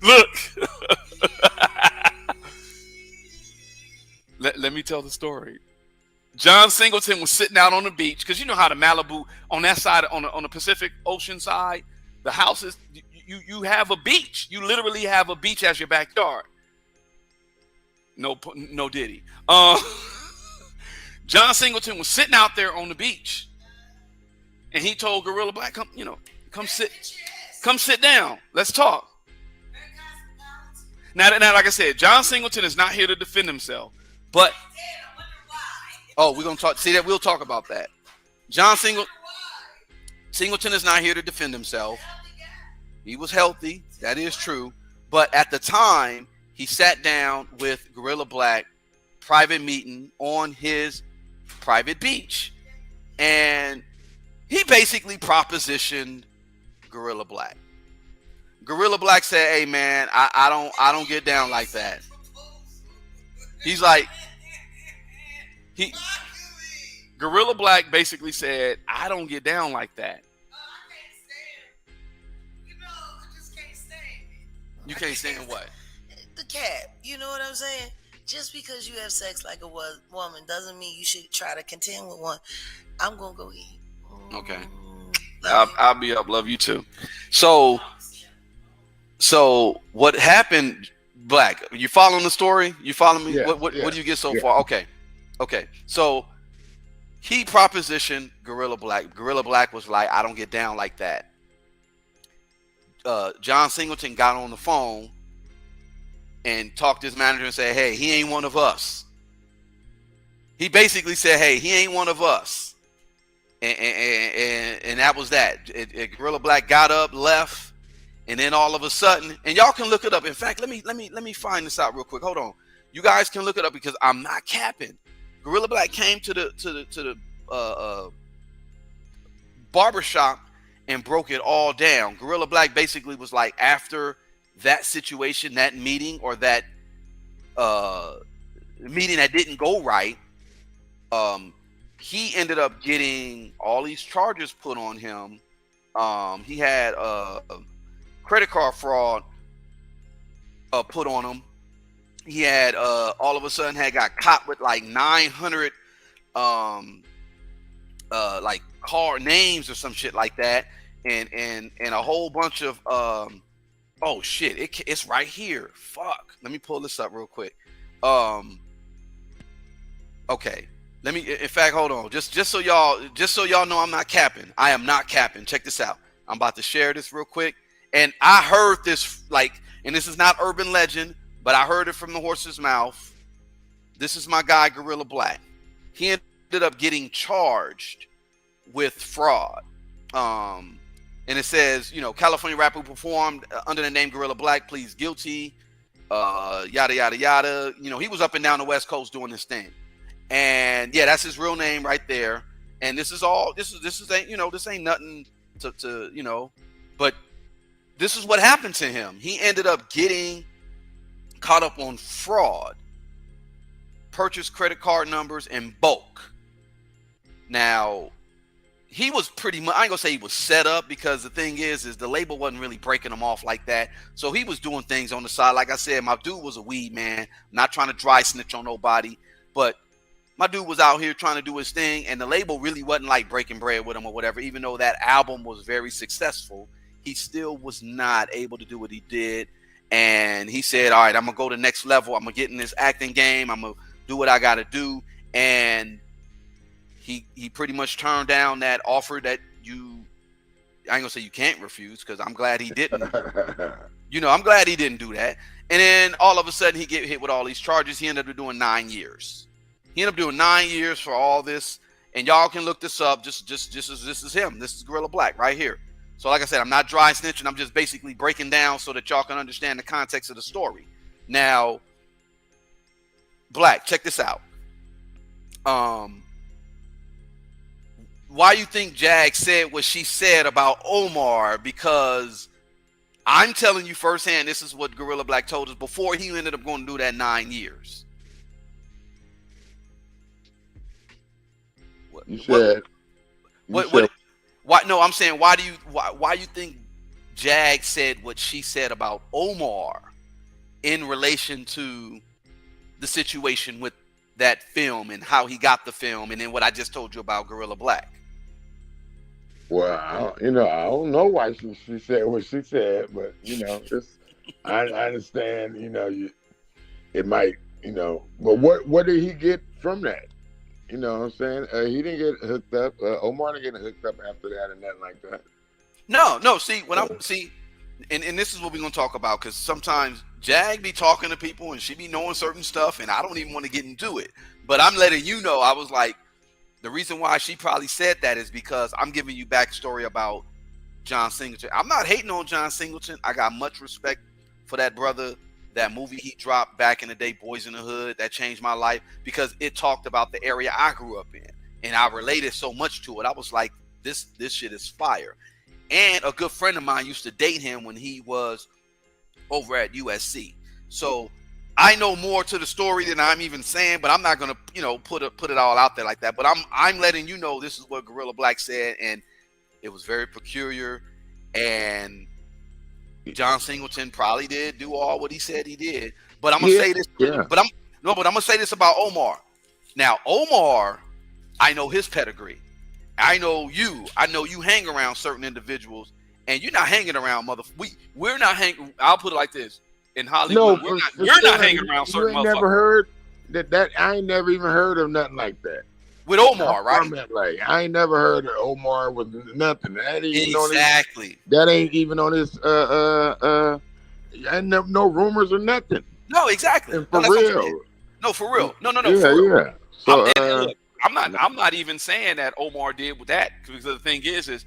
Look. Let me tell the story. John Singleton was sitting out on the beach because you know how the Malibu on that side on the Pacific Ocean side, the houses you have a beach. You literally have a beach as your backyard. No Diddy. John Singleton was sitting out there on the beach, and he told Guerilla Black, come sit down. Let's talk. Now, like I said, John Singleton is not here to defend himself, but we're gonna talk. See that we'll talk about that. John Singleton is not here to defend himself. He was healthy, that is true, but at the time, he sat down with Guerilla Black, private meeting on his private beach, and he basically propositioned Guerilla Black. Guerilla Black said, "Hey man, I don't get down like that." He's like, Guerilla Black basically said, "I don't get down like that." I just can't stand it. You can't stand what? The cat. You know what I'm saying? Just because you have sex like a woman doesn't mean you should try to contend with one. I'm gonna go eat. Okay. I'll be up. Love you too. So what happened, Black? You following the story? You follow me? Yeah, What do you get so far? Okay. So he propositioned Guerilla Black. Guerilla Black was like, I don't get down like that. John Singleton got on the phone and talked to his manager and said, hey, he ain't one of us. He basically said, hey, he ain't one of us. And that was that. Guerilla Black got up, left, and then all of a sudden, and y'all can look it up. In fact, let me find this out real quick. Hold on. You guys can look it up because I'm not capping. Guerilla Black came to the barbershop and broke it all down. Guerilla Black basically was like, after that situation, that meeting, or that meeting that didn't go right, he ended up getting all these charges put on him. He had credit card fraud put on him. He had all of a sudden had got caught with like 900 like car names or some shit like that, and a whole bunch of oh shit, it's right here. Fuck, let me pull this up real quick. Okay, let me. In fact, hold on, just so y'all know, I'm not capping. I am not capping. Check this out. I'm about to share this real quick, and I heard this and this is not urban legend, but I heard it from the horse's mouth. This is my guy, Guerilla Black. He ended up getting charged with fraud. And it says, California rapper who performed under the name Guerilla Black pleads guilty, yada, yada, yada. He was up and down the West Coast doing this thing. And yeah, that's his real name right there. And this ain't nothing to but this is what happened to him. He ended up getting caught up on fraud, purchased credit card numbers in bulk. Now, he was pretty much, I ain't gonna say he was set up, because the thing is the label wasn't really breaking him off like that. So he was doing things on the side. Like I said, my dude was a weed man, not trying to dry snitch on nobody, but my dude was out here trying to do his thing, and the label really wasn't like breaking bread with him or whatever. Even though that album was very successful, he still was not able to do what he did. And he said, all right, I'm gonna go to the next level. I'm gonna get in this acting game. I'm gonna do what I gotta do. And he pretty much turned down that offer that I ain't gonna say you can't refuse, because I'm glad he didn't. I'm glad he didn't do that. And then all of a sudden he get hit with all these charges. He ended up doing 9 years. He ended up doing 9 years for all this. And y'all can look this up. Just this is him. This is Guerilla Black right here. So like I said, I'm not dry snitching. I'm just basically breaking down so that y'all can understand the context of the story. Now, Black, check this out. Why you think Jag said what she said about Omar? Because I'm telling you firsthand, this is what Guerilla Black told us before he ended up going to do that 9 years. Why? No, I'm saying, why you think Jag said what she said about Omar in relation to the situation with that film and how he got the film, and then what I just told you about Guerilla Black? Well, I don't know why she said what she said, but I understand. It might, but what did he get from that? You know what I'm saying? He didn't get hooked up. Omar didn't get hooked up after that and nothing like that. No. See, and this is what we're gonna talk about, because sometimes Jag be talking to people and she be knowing certain stuff, and I don't even want to get into it. But I'm letting you know, I was like, the reason why she probably said that is because I'm giving you backstory about John Singleton. I'm not hating on John Singleton. I got much respect for that brother. That movie he dropped back in the day, Boys in the Hood, that changed my life, because it talked about the area I grew up in, and I related so much to it. I was like, this shit is fire. And a good friend of mine used to date him when he was over at USC. So I know more to the story than I'm even saying, but I'm not gonna, put it all out there like that. But I'm letting you know this is what Guerilla Black said, and it was very peculiar. And John Singleton probably did do all what he said he did. But I'm gonna say this. Yeah. But I'm gonna say this about Omar. Now, Omar, I know his pedigree. I know you hang around certain individuals, and you're not hanging around we're not hanging. I'll put it like this: in Hollywood, we're not hanging around certain motherfuckers. Never heard that. I ain't never even heard of nothing like that. With Omar, right? Like, I ain't never heard of Omar with nothing. That ain't even exactly. That ain't even on his ain't no rumors or nothing. No, exactly. And for real. No, for real. No. Yeah, for real. yeah. So look, I'm not even saying that Omar did with that, because the thing is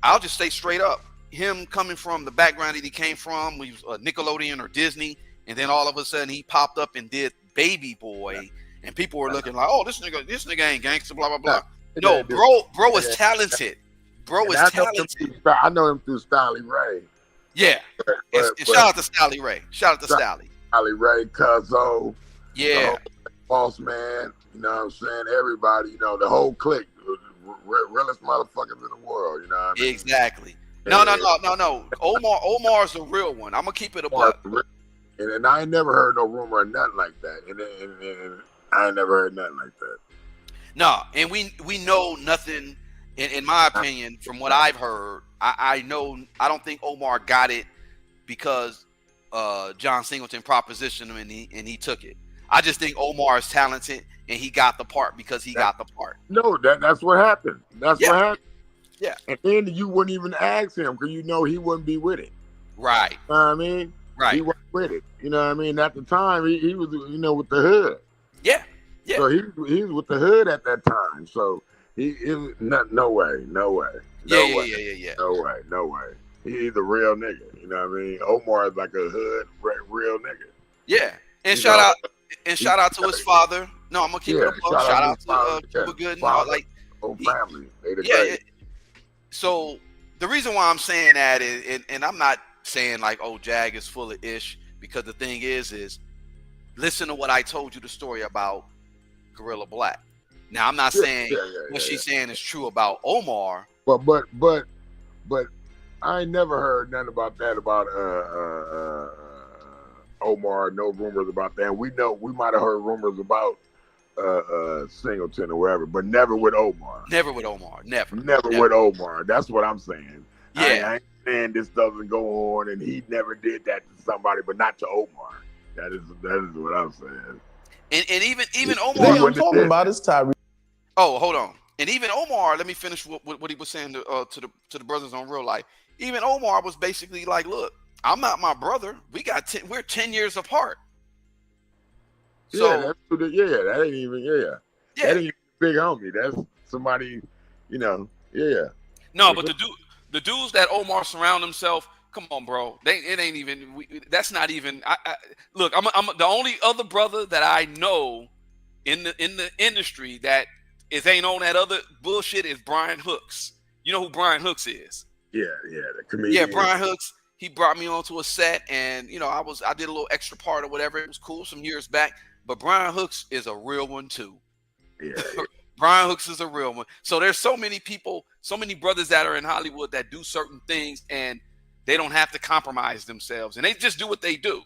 I'll just say straight up, him coming from the background that he came from, he was Nickelodeon or Disney, and then all of a sudden he popped up and did Baby Boy, and people were looking like, oh, this nigga ain't gangster, blah blah blah. No, bro is talented. Bro is talented. I know him through Stylie Ray. Yeah. And shout out to Stylie Ray. Shout out to Stylie. Stylie Ray, Cuzzo. Yeah. Boss Man. You know what I'm saying? Everybody, you know, the whole clique. Realest motherfuckers in the world, you know what I mean? Exactly. No. Omar's a real one. I'm gonna keep it a buck. And I ain't never heard no rumor or nothing like that. And I ain't never heard nothing like that. No, and we know nothing. In my opinion, from what I've heard, I don't think Omar got it because John Singleton propositioned him and he took it. I just think Omar is talented and he got the part because he got the part. No, that's what happened. That's what happened. Yeah. And then you wouldn't even ask him because you know he wouldn't be with it. Right. You know what I mean? Right. He wasn't with it. You know what I mean? At the time, he was, you know, with the hood. Yeah. Yeah. So he was with the hood at that time. So no way. No way. He's a real nigga. You know what I mean? Omar is like a hood real nigga. Yeah. And shout out to his father. No, I'm gonna keep it up. Shout out to Cuba Gooding. Like whole family. Yeah. So the reason why I'm saying that is, and I'm not saying like, oh, Jag is full of ish, because the thing is listen to what I told you the story about Guerilla Black. Now I'm not saying what she's saying is true about Omar. But I ain't never heard nothing about that about Omar. No rumors about that. We know we might have heard rumors about Singleton or whatever, but never with Omar. Never with Omar. Never with Omar. That's what I'm saying. Yeah. I ain't saying this doesn't go on and he never did that to somebody, but not to Omar. That is what I'm saying. And even Omar. What I'm talking about is Tyree. Oh, hold on. And even Omar, let me finish what he was saying to the brothers on Real Life. Even Omar was basically like, look, I'm not my brother. We're 10 years apart. So that ain't even that ain't even big homie. That's somebody, you know, No, but the dudes that Omar surround himself, come on, bro. It ain't even. That's not even. Look, I'm the only other brother that I know in the industry that ain't on that other bullshit is Brian Hooks. You know who Brian Hooks is? Yeah, the comedian. Yeah, Brian Hooks. He brought me onto a set, and you know, I did a little extra part or whatever. It was cool some years back. But Brian Hooks is a real one too. Yeah. Brian Hooks is a real one. So there's so many people, so many brothers that are in Hollywood that do certain things and they don't have to compromise themselves and they just do what they do.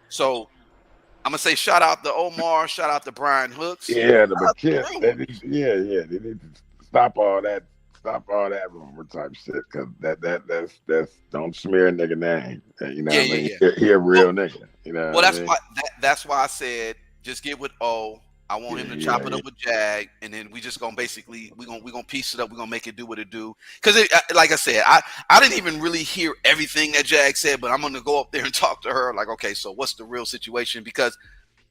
So I'm gonna say shout out to Omar, shout out to Brian Hooks. Yeah, they need to stop all that rumor type shit, because that's don't smear a nigga name. You know what I mean? Yeah. He a real nigga. You know. Well, that's why I said just get with O. I want him to chop it up with Jag, and then we just gonna basically we gonna piece it up. We're gonna make it do what it do. Because like I said, I didn't even really hear everything that Jag said, but I'm gonna go up there and talk to her. Like, okay, so what's the real situation? Because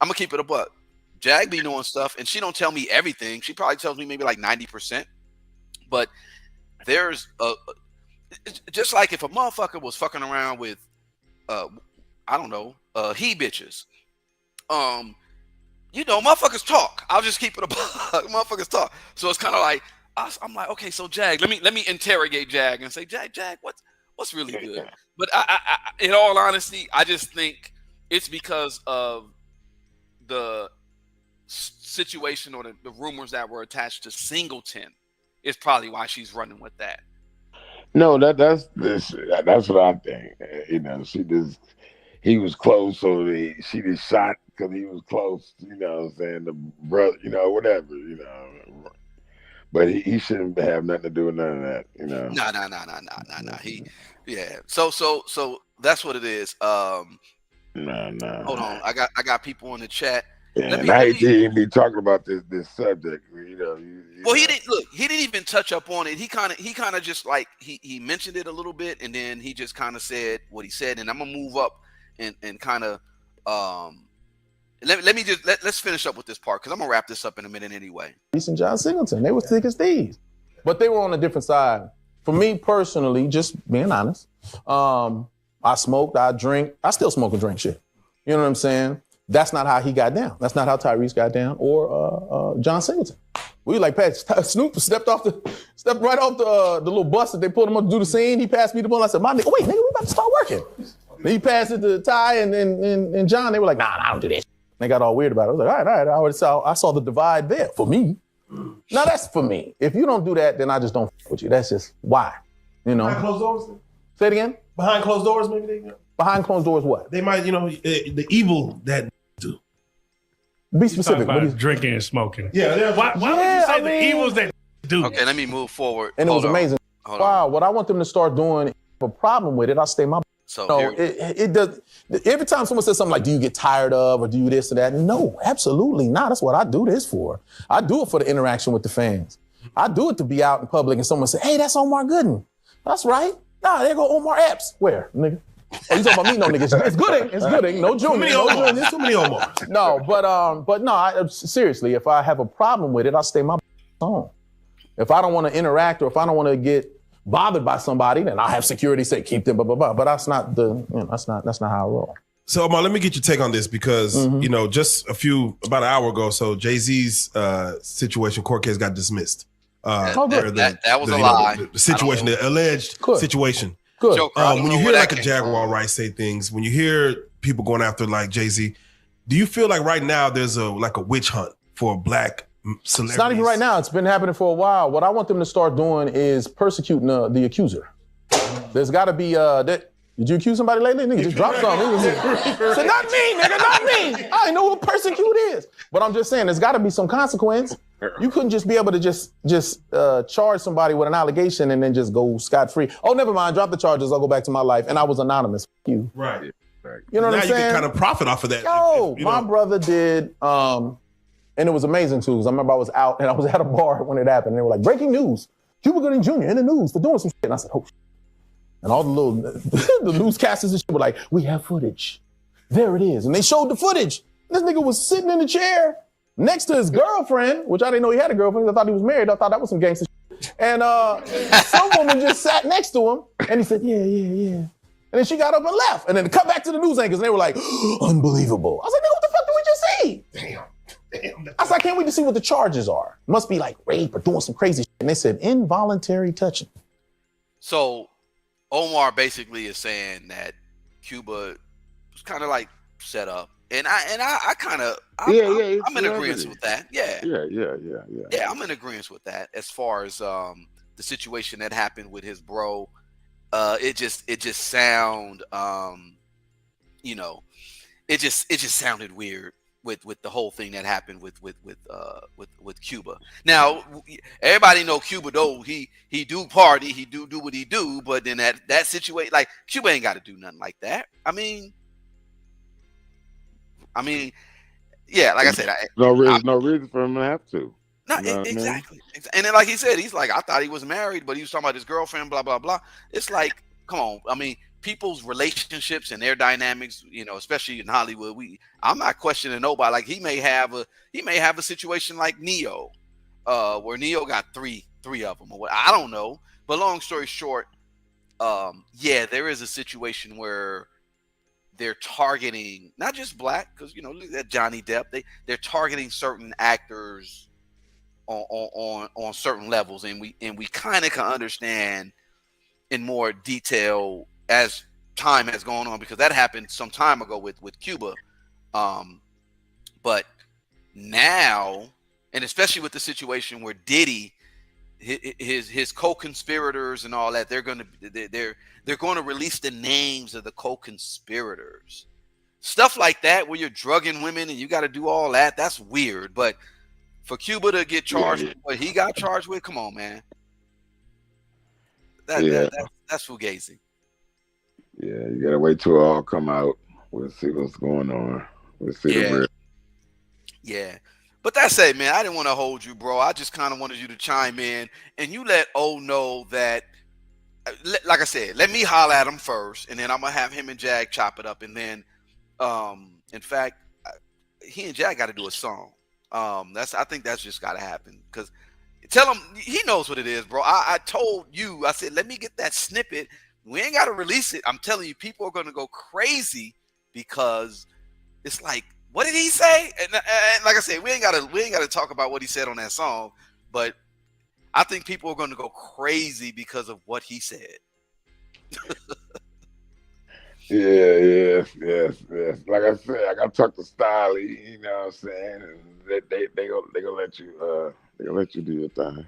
I'm gonna keep it a buck. Jag be knowing stuff, and she don't tell me everything. She probably tells me maybe like 90%. But there's just like if a motherfucker was fucking around with I don't know, he bitches. You know, motherfuckers talk. I'll just keep it a buck. Motherfuckers talk. So it's kind of like I'm like, okay, so Jag, let me interrogate Jag and say, Jag, what's really good? But I in all honesty, I just think it's because of the situation or the rumors that were attached to Singleton. Is probably why she's running with that. No, that's what I think. You know, he was close, so she just shot because he was close. You know what I'm saying? The brother, you know, whatever, you know. But he shouldn't have nothing to do with none of that, you know. No. So that's what it is. No. Hold on, I got people in the chat. And I hate to even be talking about this subject. You know. Well, he didn't look. He didn't even touch up on it. He kind of just like he mentioned it a little bit, and then he just kind of said what he said. And I'm gonna move up and kind of let's finish up with this part because I'm gonna wrap this up in a minute anyway. And John Singleton, they were thick as thieves, but they were on a different side. For me personally, just being honest, I smoked, I drink, I still smoke and drink shit. You know what I'm saying? That's not how he got down. That's not how Tyrese got down or John Singleton. We like, Pat, Snoop stepped right off the little bus that they pulled him up to do the scene. He passed me the ball. I said, my nigga, wait, nigga, we about to start working. Then he passed it to Ty and John. They were like, nah, I don't do that. They got all weird about it. I was like, all right. I saw the divide there for me. Now that's for me. If you don't do that, then I just don't f with you. That's just why, you know. Behind closed doors? Say it again? Behind closed doors, maybe they go. Behind closed doors, what? They might, the evil that do. Be specific. What is drinking and smoking? Yeah. Why would you say the evils that do? Okay, let me move forward. And it was amazing. Wow, what I want them to start doing, if I have a problem with it, I stay my. So no, it does. Every time someone says something like, do you get tired of or do you this or that? No, absolutely not. That's what I do this for. I do it for the interaction with the fans. I do it to be out in public and someone say, hey, that's Omar Gooding. That's right. Nah, there go Omar Epps. Where, nigga? Oh, you talking about me? No, nigga. It's Gooding. It's Gooding. No Junior. There's too many Omar. No, but no, seriously, if I have a problem with it, I stay my home. If I don't want to interact or if I don't want to get bothered by somebody, then I'll have security say, keep them, blah, blah, blah. But that's not that's not how I roll. So, Omar, let me get your take on this because, just about an hour ago, so Jay-Z's situation, court case got dismissed. That was a lie. The situation, the alleged situation. Good. When you hear like a Jaguar Wright say things, when you hear people going after like Jay-Z, do you feel like right now there's a witch hunt for black celebrities? It's not even right now. It's been happening for a while. What I want them to start doing is persecuting the accuser. There's got to be Did you accuse somebody lately? Nigga, just drop something. Said, not me, nigga, not me. I know what persecute is. But I'm just saying, there's got to be some consequence. You couldn't just be able to just charge somebody with an allegation and then just go scot-free. Oh, never mind, drop the charges, I'll go back to my life. And I was anonymous. F you. Right. You know what I'm saying? Now you can kind of profit off of that. Yo, my brother did, and it was amazing too, because I remember I was out and I was at a bar when it happened. And they were like, breaking news, Cuba Gooding Jr. in the news for doing some shit. And I said, oh, shit. And all the newscasters and shit were like, we have footage. There it is. And they showed the footage. This nigga was sitting in the chair next to his girlfriend, which I didn't know he had a girlfriend. I thought he was married. I thought that was some gangster shit. And some woman just sat next to him and he said, yeah. And then she got up and left. And then cut back to the news anchors and they were like, unbelievable. I was like, nigga, what the fuck did we just see? Damn. I was like, can't wait to see what the charges are. Must be like rape or doing some crazy shit. And they said involuntary touching. So Omar basically is saying that Cuba was kind of like set up. And I kind of, I'm in agreement with that. Yeah, I'm in agreement with that as far as the situation that happened with his bro. It just sound, it just sounded weird with the whole thing that happened with Cuba. Now everybody know Cuba though he do party, he do what he do, but then that situation, like Cuba ain't got to do nothing like that. I mean, yeah, like I said, no reason for him to have to. No, exactly. And then like he said, he's like, I thought he was married, but he was talking about his girlfriend, blah blah blah. It's like, come on, I mean, people's relationships and their dynamics, especially in Hollywood, I'm not questioning nobody. Like he may have a situation like Neo, where Neo got three of them, or what, I don't know. But long story short, there is a situation where they're targeting not just black, because look at Johnny Depp. They're targeting certain actors on certain levels, and we kind of can understand in more detail as time has gone on, because that happened some time ago with Cuba. But now, and especially with the situation where Diddy, his co-conspirators and all that, they're going to release the names of the co-conspirators. Stuff like that, where you're drugging women and you got to do all that, that's weird. But for Cuba to get charged with what he got charged with, come on, man. That's fugazi. Yeah, you gotta wait till it all come out. We'll see what's going on. We'll see the real. Yeah. But that's it, man. I didn't want to hold you, bro. I just kind of wanted you to chime in and you let O know that, like I said, let me holler at him first, and then I'm gonna have him and Jag chop it up, and then, in fact, he and Jag got to do a song. I think that's just got to happen because tell him he knows what it is, bro. I told you, I said, let me get that snippet. We ain't got to release it. I'm telling you, people are gonna go crazy because it's like, what did he say? And like I said, we ain't gotta talk about what he said on that song, but I think people are going to go crazy because of what he said. Yes. Like I said, I got to talk to Styley. You know what I'm saying? And they gonna let you do your thing.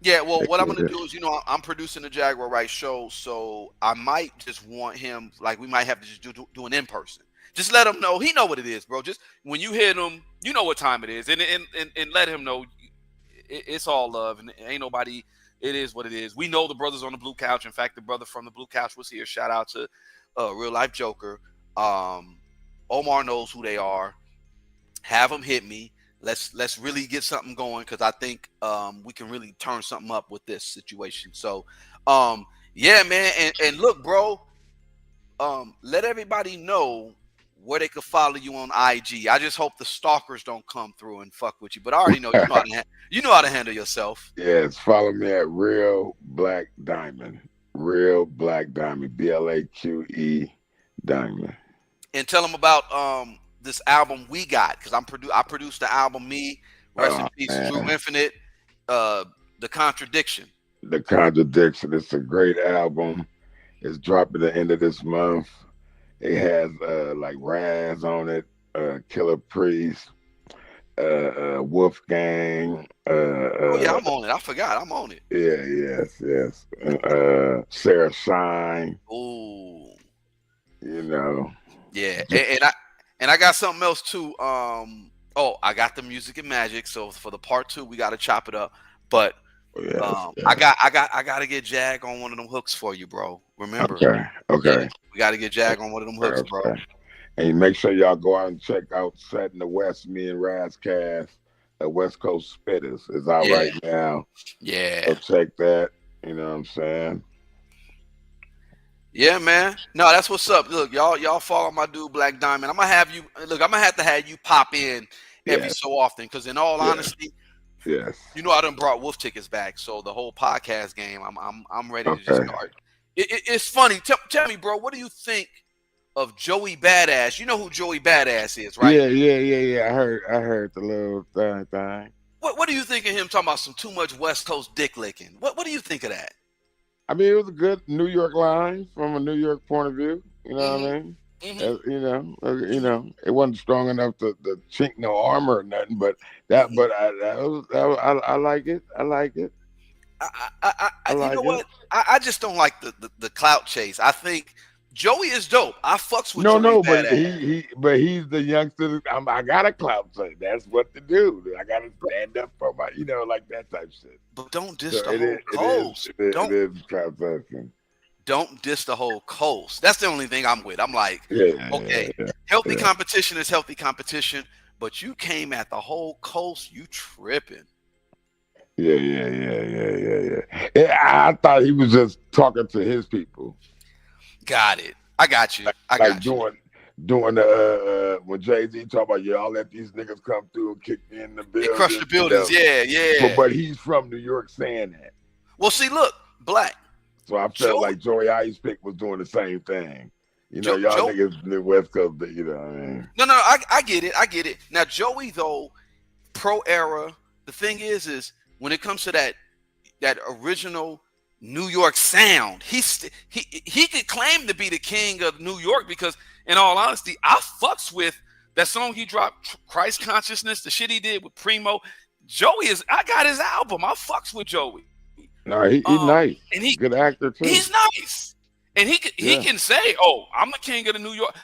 Yeah. Well, what I'm gonna do is, I'm producing the Jaguar Wright show, so I might just want him. Like, we might have to just do an in person. Just let him know. He know what it is, bro. Just when you hit him, you know what time it is, and let him know. It's all love, and ain't nobody. It is what it is. We know the brothers on the blue couch. In fact, the brother from the blue couch was here. Shout out to Real Life Joker. Omar knows who they are. Have them hit me. Let's really get something going, because I think we can really turn something up with this situation. So, yeah, man. And look, bro. Let everybody know where they could follow you on IG. I just hope the stalkers don't come through and fuck with you. But I already know you know how to handle yourself. Yes, follow me at Real Black Diamond. Real Black Diamond. BLAQE Diamond. And tell them about this album we got, because I produced the album. Rest in peace, True Infinite. The Contradiction. The Contradiction. It's a great album. It's dropping at the end of this month. It has like Raz on it, Killer Priest, Wolfgang. Yeah, I'm on it. I forgot. I'm on it. Yeah, yes. Sarah Shine. Ooh. Yeah. And I got something else too. I got the Music and Magic. So for the part 2, we got to chop it up. But I got to get Jag on one of them hooks for you, bro. Remember? Okay. Yeah, we got to get Jag on one of them hooks, bro. And make sure y'all go out and check out Set in the West, me and Razcast, West Coast Spitters is out right now. Yeah. So check that. You know what I'm saying? Yeah, man. No, that's what's up. Look, y'all follow my dude Black Diamond. I'm gonna have to have you pop in every so often, because in all honesty, yes, I done brought Wolf tickets back, so the whole podcast game, I'm ready to just start. It's funny. Tell me, bro, what do you think of Joey Badass? You know who Joey Badass is, right? Yeah. I heard the little thing. What do you think of him talking about some too much West Coast dick licking? What do you think of that? I mean, it was a good New York line from a New York point of view. You know what I mean? Mm-hmm. It wasn't strong enough to chink no armor or nothing, but I like it. I like it. What? I just don't like the clout chase. I think Joey is dope. I fucks with Joey Badass. But he's the youngster. I got a clout chase. That's what to do. I got to stand up for my, like that type shit. But don't diss the whole coast. It is clout chasing. Don't diss the whole coast. That's the only thing I'm with. I'm like, healthy competition is healthy competition, but you came at the whole coast. You tripping. Yeah. I thought he was just talking to his people. Got it. I got you. Doing the when Jay-Z talk about y'all let these niggas come through and kick in the buildings. Crush the buildings, yeah. But he's from New York saying that. Well, see, look, Black. So I felt like Joey Icepick was doing the same thing. Y'all niggas in the West Coast, what I mean? No, I get it. Now, Joey, though, pro era, the thing is when it comes to that original New York sound, he could claim to be the king of New York, because in all honesty, I fucks with that song he dropped, Christ Consciousness, the shit he did with Primo. I got his album. I fucks with Joey. No, he's nice. And he's good actor too. He's nice. And he can say, "Oh, I'm the king of the New York."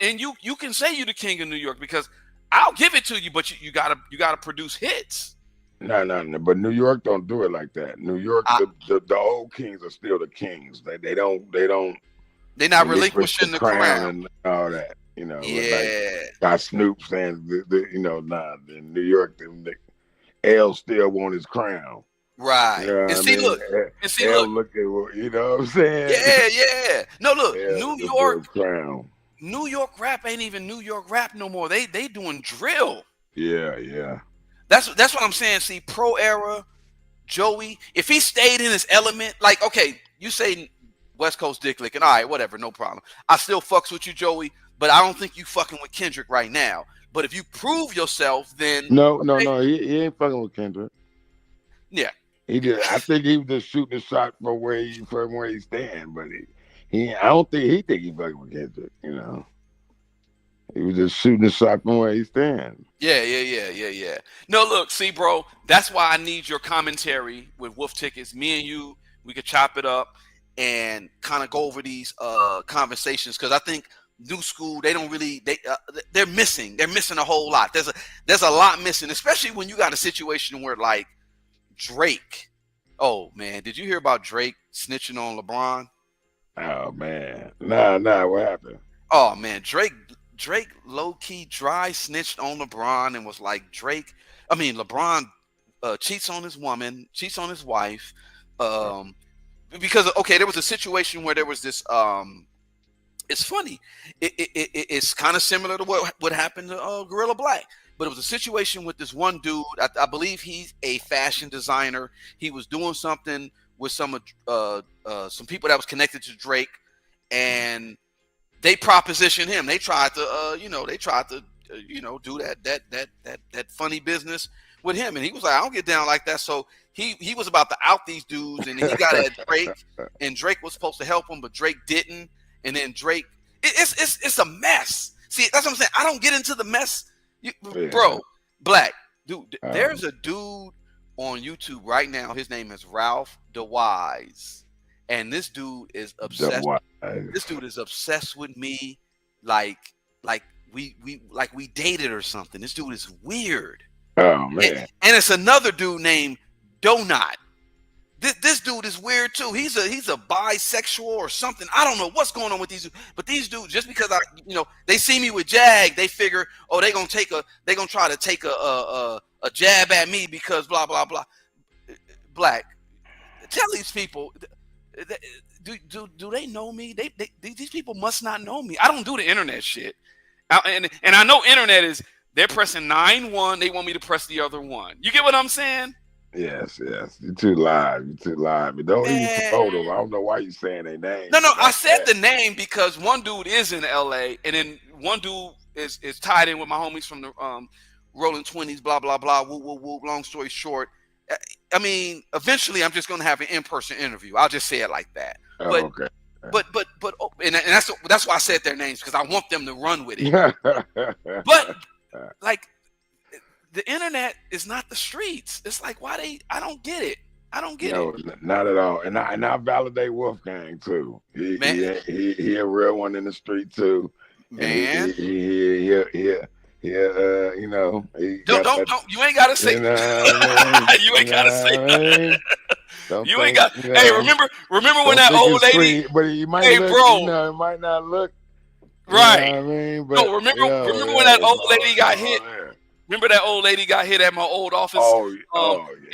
And you can say you're the king of New York, because I'll give it to you, but you gotta produce hits. No. But New York don't do it like that. New York, the old kings are still the kings. They're not relinquishing the crown and all that. You know, yeah. Got Snoop saying, you know, in New York, L still want his crown. Right. You know And see, look. L look at you know what I'm saying? Yeah. No, look, New York rap ain't even New York rap no more. They doing drill. Yeah. That's what I'm saying. See, Pro Era, Joey, if he stayed in his element, like, okay, you say West Coast dick licking, all right, whatever, no problem. I still fucks with you, Joey, but I don't think you fucking with Kendrick right now. But if you prove yourself, then no, he ain't fucking with Kendrick. Yeah. I think he was just shooting a shot from where he stand, but I don't think he think he fucking with Kendrick, you know. He was just shooting a shot from where he stand. Yeah. No, look, see, bro, that's why I need your commentary with Wolf Tickets. Me and you, we could chop it up and kind of go over these conversations, because I think new school, they don't really, they're missing a whole lot. There's a lot missing, especially when you got a situation where, like, Drake. Oh man, did you hear about Drake snitching on LeBron? Oh man, nah, what happened? Oh man, Drake low-key dry snitched on LeBron and was like, LeBron cheats on his woman, cheats on his wife, because there was a situation where there was this it's funny, it's kind of similar to what happened to Guerilla Black, but it was a situation with this one dude. I believe he's a fashion designer. He was doing something with some people that was connected to Drake, and they propositioned him. They tried to, do that funny business with him, and he was like, I don't get down like that. So he was about to out these dudes, and he got at Drake, and Drake was supposed to help him, but Drake didn't. And then Drake, it's a mess. See, that's what I'm saying. I don't get into the mess, bro. Black dude, there's a dude on YouTube right now. His name is Ralph DeWise, and this dude is obsessed. This dude is obsessed with me, like we dated or something. This dude is weird. Oh man! And it's another dude named Donut. This dude is weird too. He's a bisexual or something. I don't know what's going on with these dudes. But these dudes, just because they see me with Jag, they figure, they're gonna try to take a jab at me because blah blah blah. Black, tell these people, do they know me? These people must not know me. I don't do the internet shit, and I know internet is, they're pressing 9-1. They want me to press the other one. You get what I'm saying? Yes. You're too live. But don't even promote them. I don't know why you're saying their name. No, I said the name because one dude is in LA, and then one dude is tied in with my homies from the Rolling 20s, blah, blah, blah, whoop, whoop, whoop. Long story short, I mean, eventually I'm just going to have an in-person interview. I'll just say it like that. Okay. But and that's why I said their names, because I want them to run with it. But like, the internet is not the streets. It's like, I don't get it. No, not at all. And I validate Wolfgang too. He a real one in the street too. Man. Don't you ain't gotta say you ain't gotta say that. You ain't got. Hey, remember when that old lady? But he might it might not look right. You know what I mean? But, no, remember when that old lady got hit? Remember that old lady got hit at my old office? And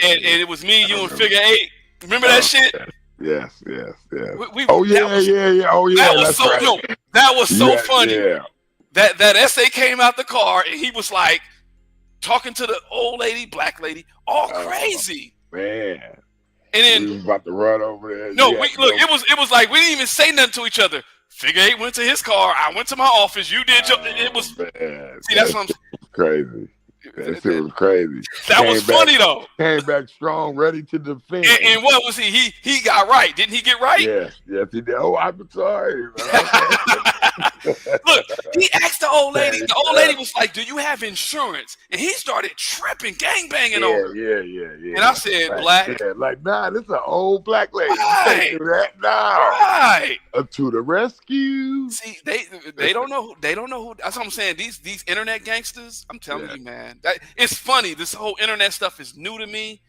it was me, you, and Figure 8. Remember that shit? Yes. Yeah. Oh yeah. That was so funny. Yeah. That essay came out the car, and he was like talking to the old lady, black lady, all crazy. Man. And then we was about to run over there. No, it was like we didn't even say nothing to each other. Figure 8 went to his car, I went to my office, you did your. It was. Man, see, that's what I'm crazy. That shit was crazy. That was funny though. Came back strong, ready to defend. And what was he? He got right. Didn't he get right? Yes, he did. Oh, I'm sorry. Look, he asked the old lady. The old lady was like, "Do you have insurance?" And he started tripping, gangbanging over. Yeah. And I said, "Black." Yeah, like, nah, this is an old black lady. Right. You can't do that. Nah. Right. To the rescue. See, they don't know who. They don't know who. That's what I'm saying. These internet gangsters. I'm telling you, man. It's funny. This whole internet stuff is new to me,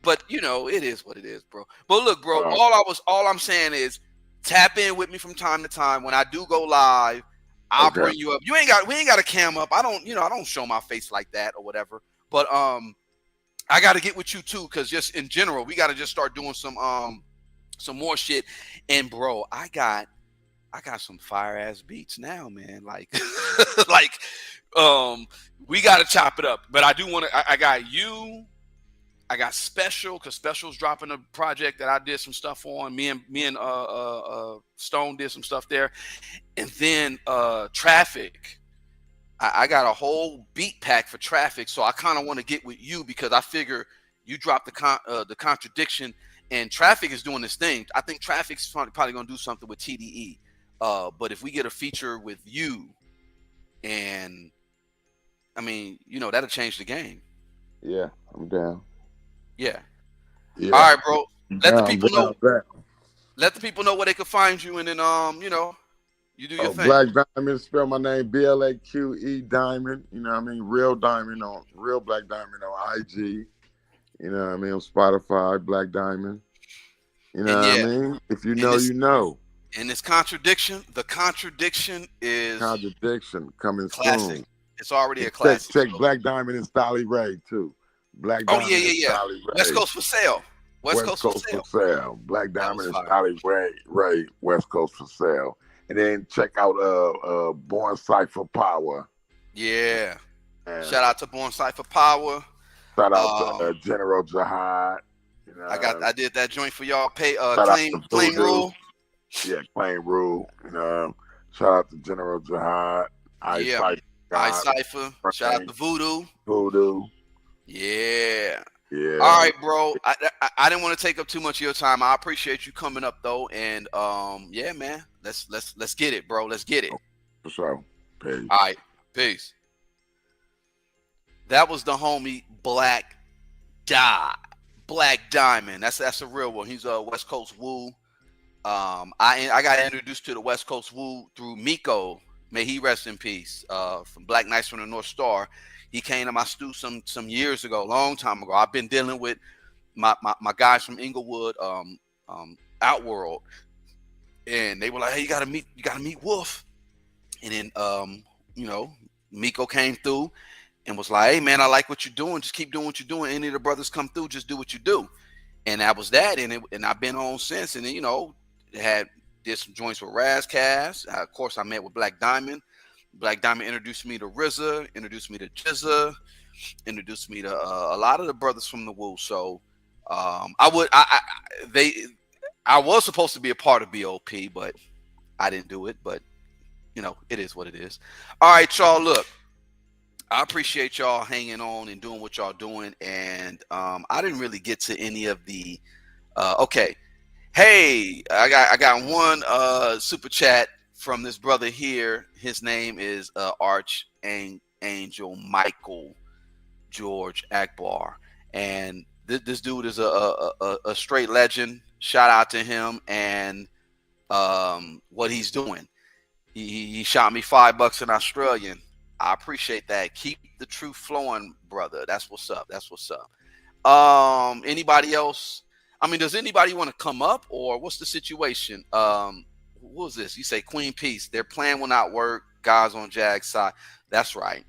but it is what it is, bro. But look, bro. All I'm saying is tap in with me from time to time. When I do go live, I'll bring you up. We ain't got a cam up. I don't show my face like that or whatever. But I got to get with you too, because just in general, we got to just start doing some more shit. And bro, I got some fire ass beats now, man. Like, we got to chop it up. But I do want to. I got you. I got Special, because Special's dropping a project that I did some stuff on. Me and Stone did some stuff there, and then Traffic. I got a whole beat pack for Traffic, so I kind of want to get with you because I figure you dropped the Contradiction, and Traffic is doing this thing. I think Traffic's probably gonna do something with TDE. But if we get a feature with you, and I mean, that'll change the game. Yeah, I'm down. Yeah. All right, bro. Let the people know. Let the people know where they can find you, and then you do your thing. Black Diamond, spell my name BLAQE Diamond. You know what I mean? Real Black Diamond on IG. You know what I mean? On Spotify, Black Diamond. You know what I mean? If you know, you know. And this Contradiction, the Contradiction is coming classic. soon. It's already a classic. Check Black Diamond and Stolly Ray too. Black Diamond. Oh yeah. West Coast for sale. West Coast for sale. Black Diamond and Stolly Ray. West Coast for sale. And then check out Born Cypher Power. Yeah. And shout out to Born Cypher Power. Shout out to General Jihad. I did that joint for y'all. Claim Rule. Yeah, Claim Rule. Shout out to General Jihad. I Cypher. Shout out to Voodoo. Yeah. Yeah. All right, bro. I didn't want to take up too much of your time. I appreciate you coming up though, and yeah, man. Let's get it, bro. Let's get it. For sure. Peace. All right. Peace. That was the homie Black Diamond. That's a real one. He's a West Coast Woo. I got introduced to the West Coast Woo through Miko. May he rest in peace. From Black Knights from the North Star. He came to my stew some years ago, long time ago. I've been dealing with my guys from Inglewood, Outworld, and they were like, "Hey, you gotta meet Wolf." And then Miko came through and was like, "Hey man, I like what you're doing. Just keep doing what you're doing. Any of the brothers come through, just do what you do." And that was that. And I've been on since. And then did some joints with Razcast. Of course, I met with Black Diamond. Black Diamond introduced me to RZA, introduced me to Jizza, introduced me to a lot of the brothers from the Woo. So I was supposed to be a part of BOP, but I didn't do it. But it is what it is. All right, y'all. Look, I appreciate y'all hanging on and doing what y'all doing. And I didn't really get to any of the. Okay, hey, I got one super chat from this brother here. His name is Archangel Michael George Akbar, and this dude is a straight legend. Shout out to him and what he's doing. He shot me $5 in Australian. I appreciate that. Keep the truth flowing, brother. That's what's up. Anybody else? I mean, does anybody want to come up, or what's the situation? What was this? You say Queen Peace. Their plan will not work. Guys on Jag's side. That's right.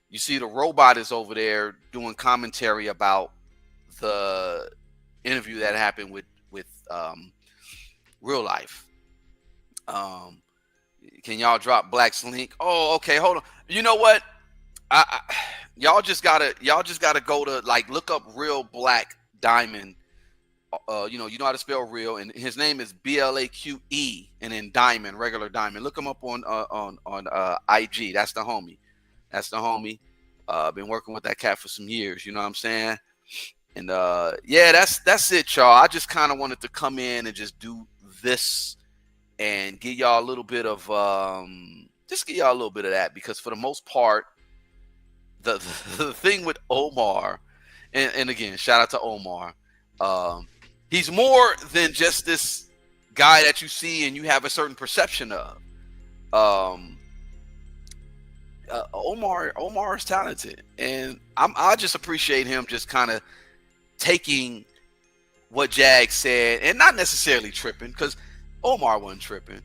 You see, the robot is over there doing commentary about the interview that happened with Real Life. Can y'all drop Black's link? Oh, okay. Hold on. You know what? Y'all just gotta go to look up Real Black Diamond. You know how to spell real, and his name is BLAQE, and then Diamond, regular Diamond. Look him up on IG. That's the homie. Been working with that cat for some years. You know what I'm saying? And yeah, that's it, y'all. I just kind of wanted to come in and just do this and give y'all a little bit of that, because for the most part, the thing with Omar, and again, shout out to Omar. He's more than just this guy that you see and you have a certain perception of. Omar is talented, and I just appreciate him just kind of taking what Jag said and not necessarily tripping, because Omar wasn't tripping.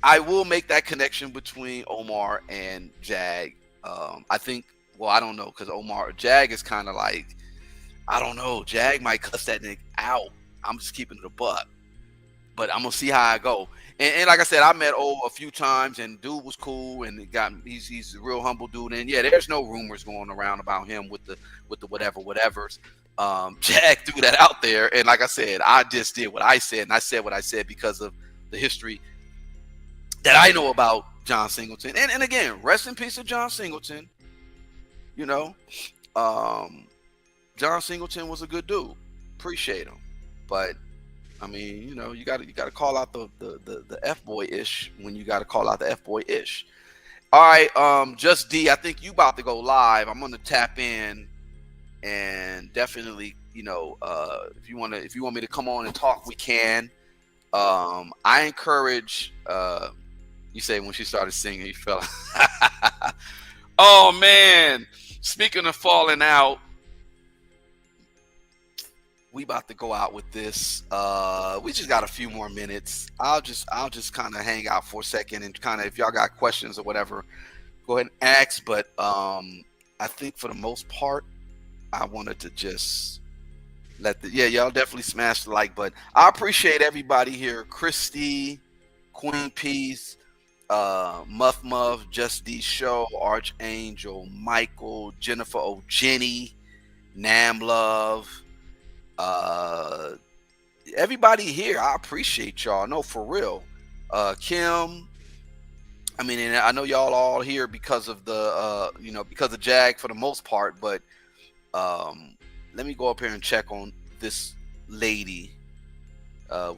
I will make that connection between Omar and Jag. I think. Well, I don't know because Jag is kind of like, I don't know. Jag might cuss that nigga out. I'm just keeping it a buck. But I'm gonna see how I go. And like I said, I met O a few times, and dude was cool, and he's a real humble dude. And yeah, there's no rumors going around about him with the whatevers. Jag threw that out there, and like I said, I just did what I said, and I said what I said because of the history that I know about John Singleton. And again, rest in peace to John Singleton. You know, John Singleton was a good dude. Appreciate him, but. I mean, you know, you got to call out the F boy ish when you got to call out the F boy ish. All right, Just D, I think you about to go live. I'm gonna tap in, and definitely, you know, if you want me to come on and talk, we can. I encourage. You say when she started singing, you fell. Oh man! Speaking of falling out. We about to go out with this. We just got a few more minutes. I'll just kind of hang out for a second and kind of, if y'all got questions or whatever, go ahead and ask. But I think for the most part, I wanted to just y'all definitely smash the like button. I appreciate everybody here. Christy, Queen Peace, Muff, Just D Show, Archangel, Michael, Jennifer O'Jenny, Nam Love. Everybody here, I appreciate y'all. No, for real. Kim, I mean, and I know y'all all here because of the because of Jag for the most part, but let me go up here and check on this lady.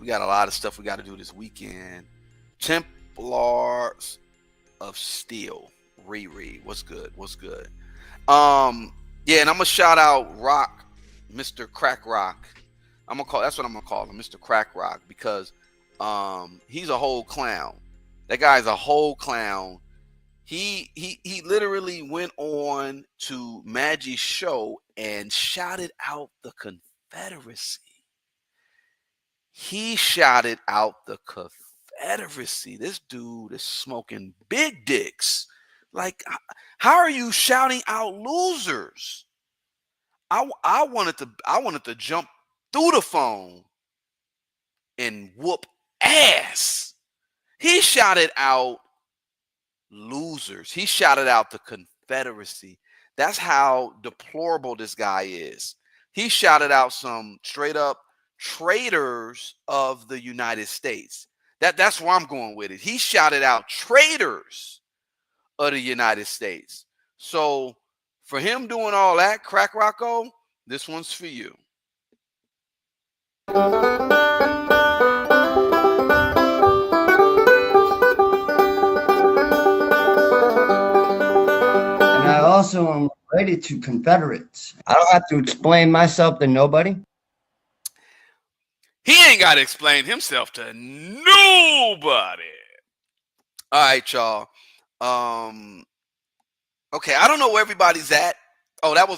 We got a lot of stuff we got to do this weekend. Templars of Steel, Riri, what's good? Yeah, and I'm gonna shout out Rock, Mr. Crack Rock. That's what I'm gonna call him, Mr. Crack Rock, because he's a whole clown. That guy's a whole clown. He literally went on to Maggie's show and shouted out the Confederacy. He shouted out the Confederacy. This dude is smoking big dicks. Like, how are you shouting out losers? I wanted to jump through the phone and whoop ass. He shouted out losers. He shouted out the Confederacy. That's how deplorable this guy is. He shouted out some straight up traitors of the United States. That's where I'm going with it. He shouted out traitors of the United States. So for him doing all that, Crack Rocco, this one's for you. And I also am related to Confederates. I don't have to explain myself to nobody. He ain't got to explain himself to nobody. All right, y'all. Okay, I don't know where everybody's at. Oh, that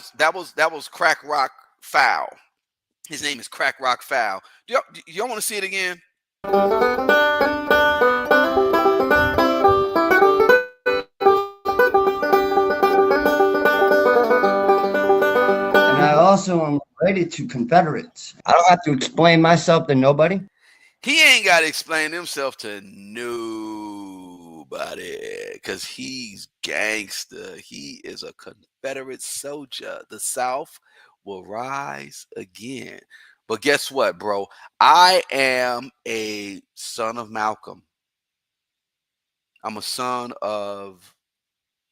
was Crack Rock Foul. His name is Crack Rock Foul. Do y'all want to see it again? And I also am related to Confederates. I don't have to explain myself to nobody. He ain't got to explain himself to nobody because he's gangster. He is a Confederate soldier. The South will rise again. But guess what, bro? I am a son of Malcolm. I'm a son of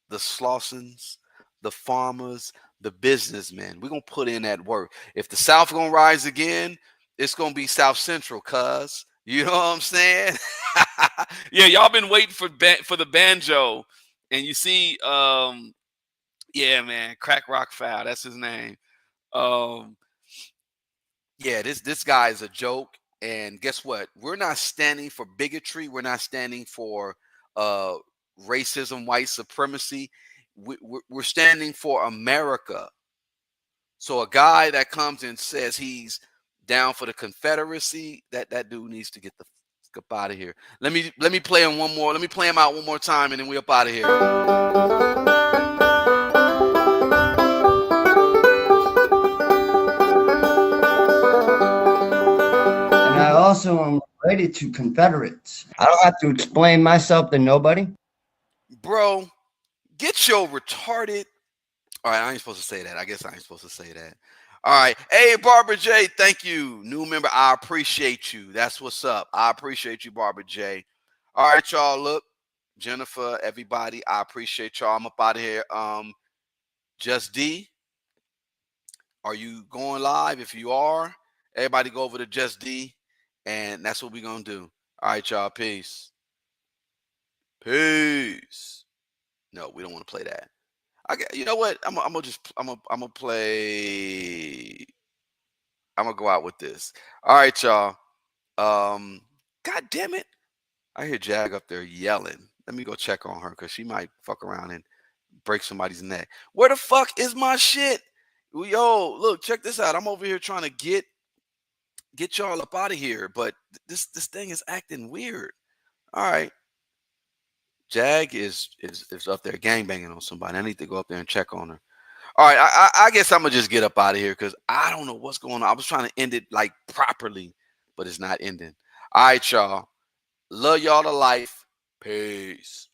the Slausons, the farmers, the businessmen. We're going to put in that work. If the South going to rise again, it's going to be South Central, cuz. You know what I'm saying? Yeah, y'all been waiting for the banjo. And you see, yeah, man, Crack Rock Foul, that's his name. Yeah, this guy is a joke. And guess what? We're not standing for bigotry. We're not standing for racism, white supremacy. We're standing for America. So a guy that comes and says he's down for the Confederacy, that dude needs to get the Get up out of here. Let me play him one more. Let me play him out one more time, and then we up out of here. And I also am related to Confederates. I don't have to explain myself to nobody. Bro, get your retarded. All right, I ain't supposed to say that. I guess I ain't supposed to say that. All right. Hey, Barbara J, thank you. New member, I appreciate you. That's what's up. I appreciate you, Barbara J. All right, y'all. Look, Jennifer, everybody, I appreciate y'all. I'm up out of here. Just D, are you going live? If you are, everybody go over to Just D, and that's what we're going to do. All right, y'all. Peace. Peace. No, we don't want to play that. You know what? I'm gonna play. I'm gonna go out with this. All right, y'all. God damn it! I hear Jag up there yelling. Let me go check on her because she might fuck around and break somebody's neck. Where the fuck is my shit? Yo, look, check this out. I'm over here trying to get y'all up out of here, but this thing is acting weird. All right. Jag is up there gangbanging on somebody. I need to go up there and check on her. All right, I guess I'm gonna just get up out of here because I don't know what's going on. I was trying to end it like properly, but it's not ending. All right, y'all. Love y'all to life. Peace.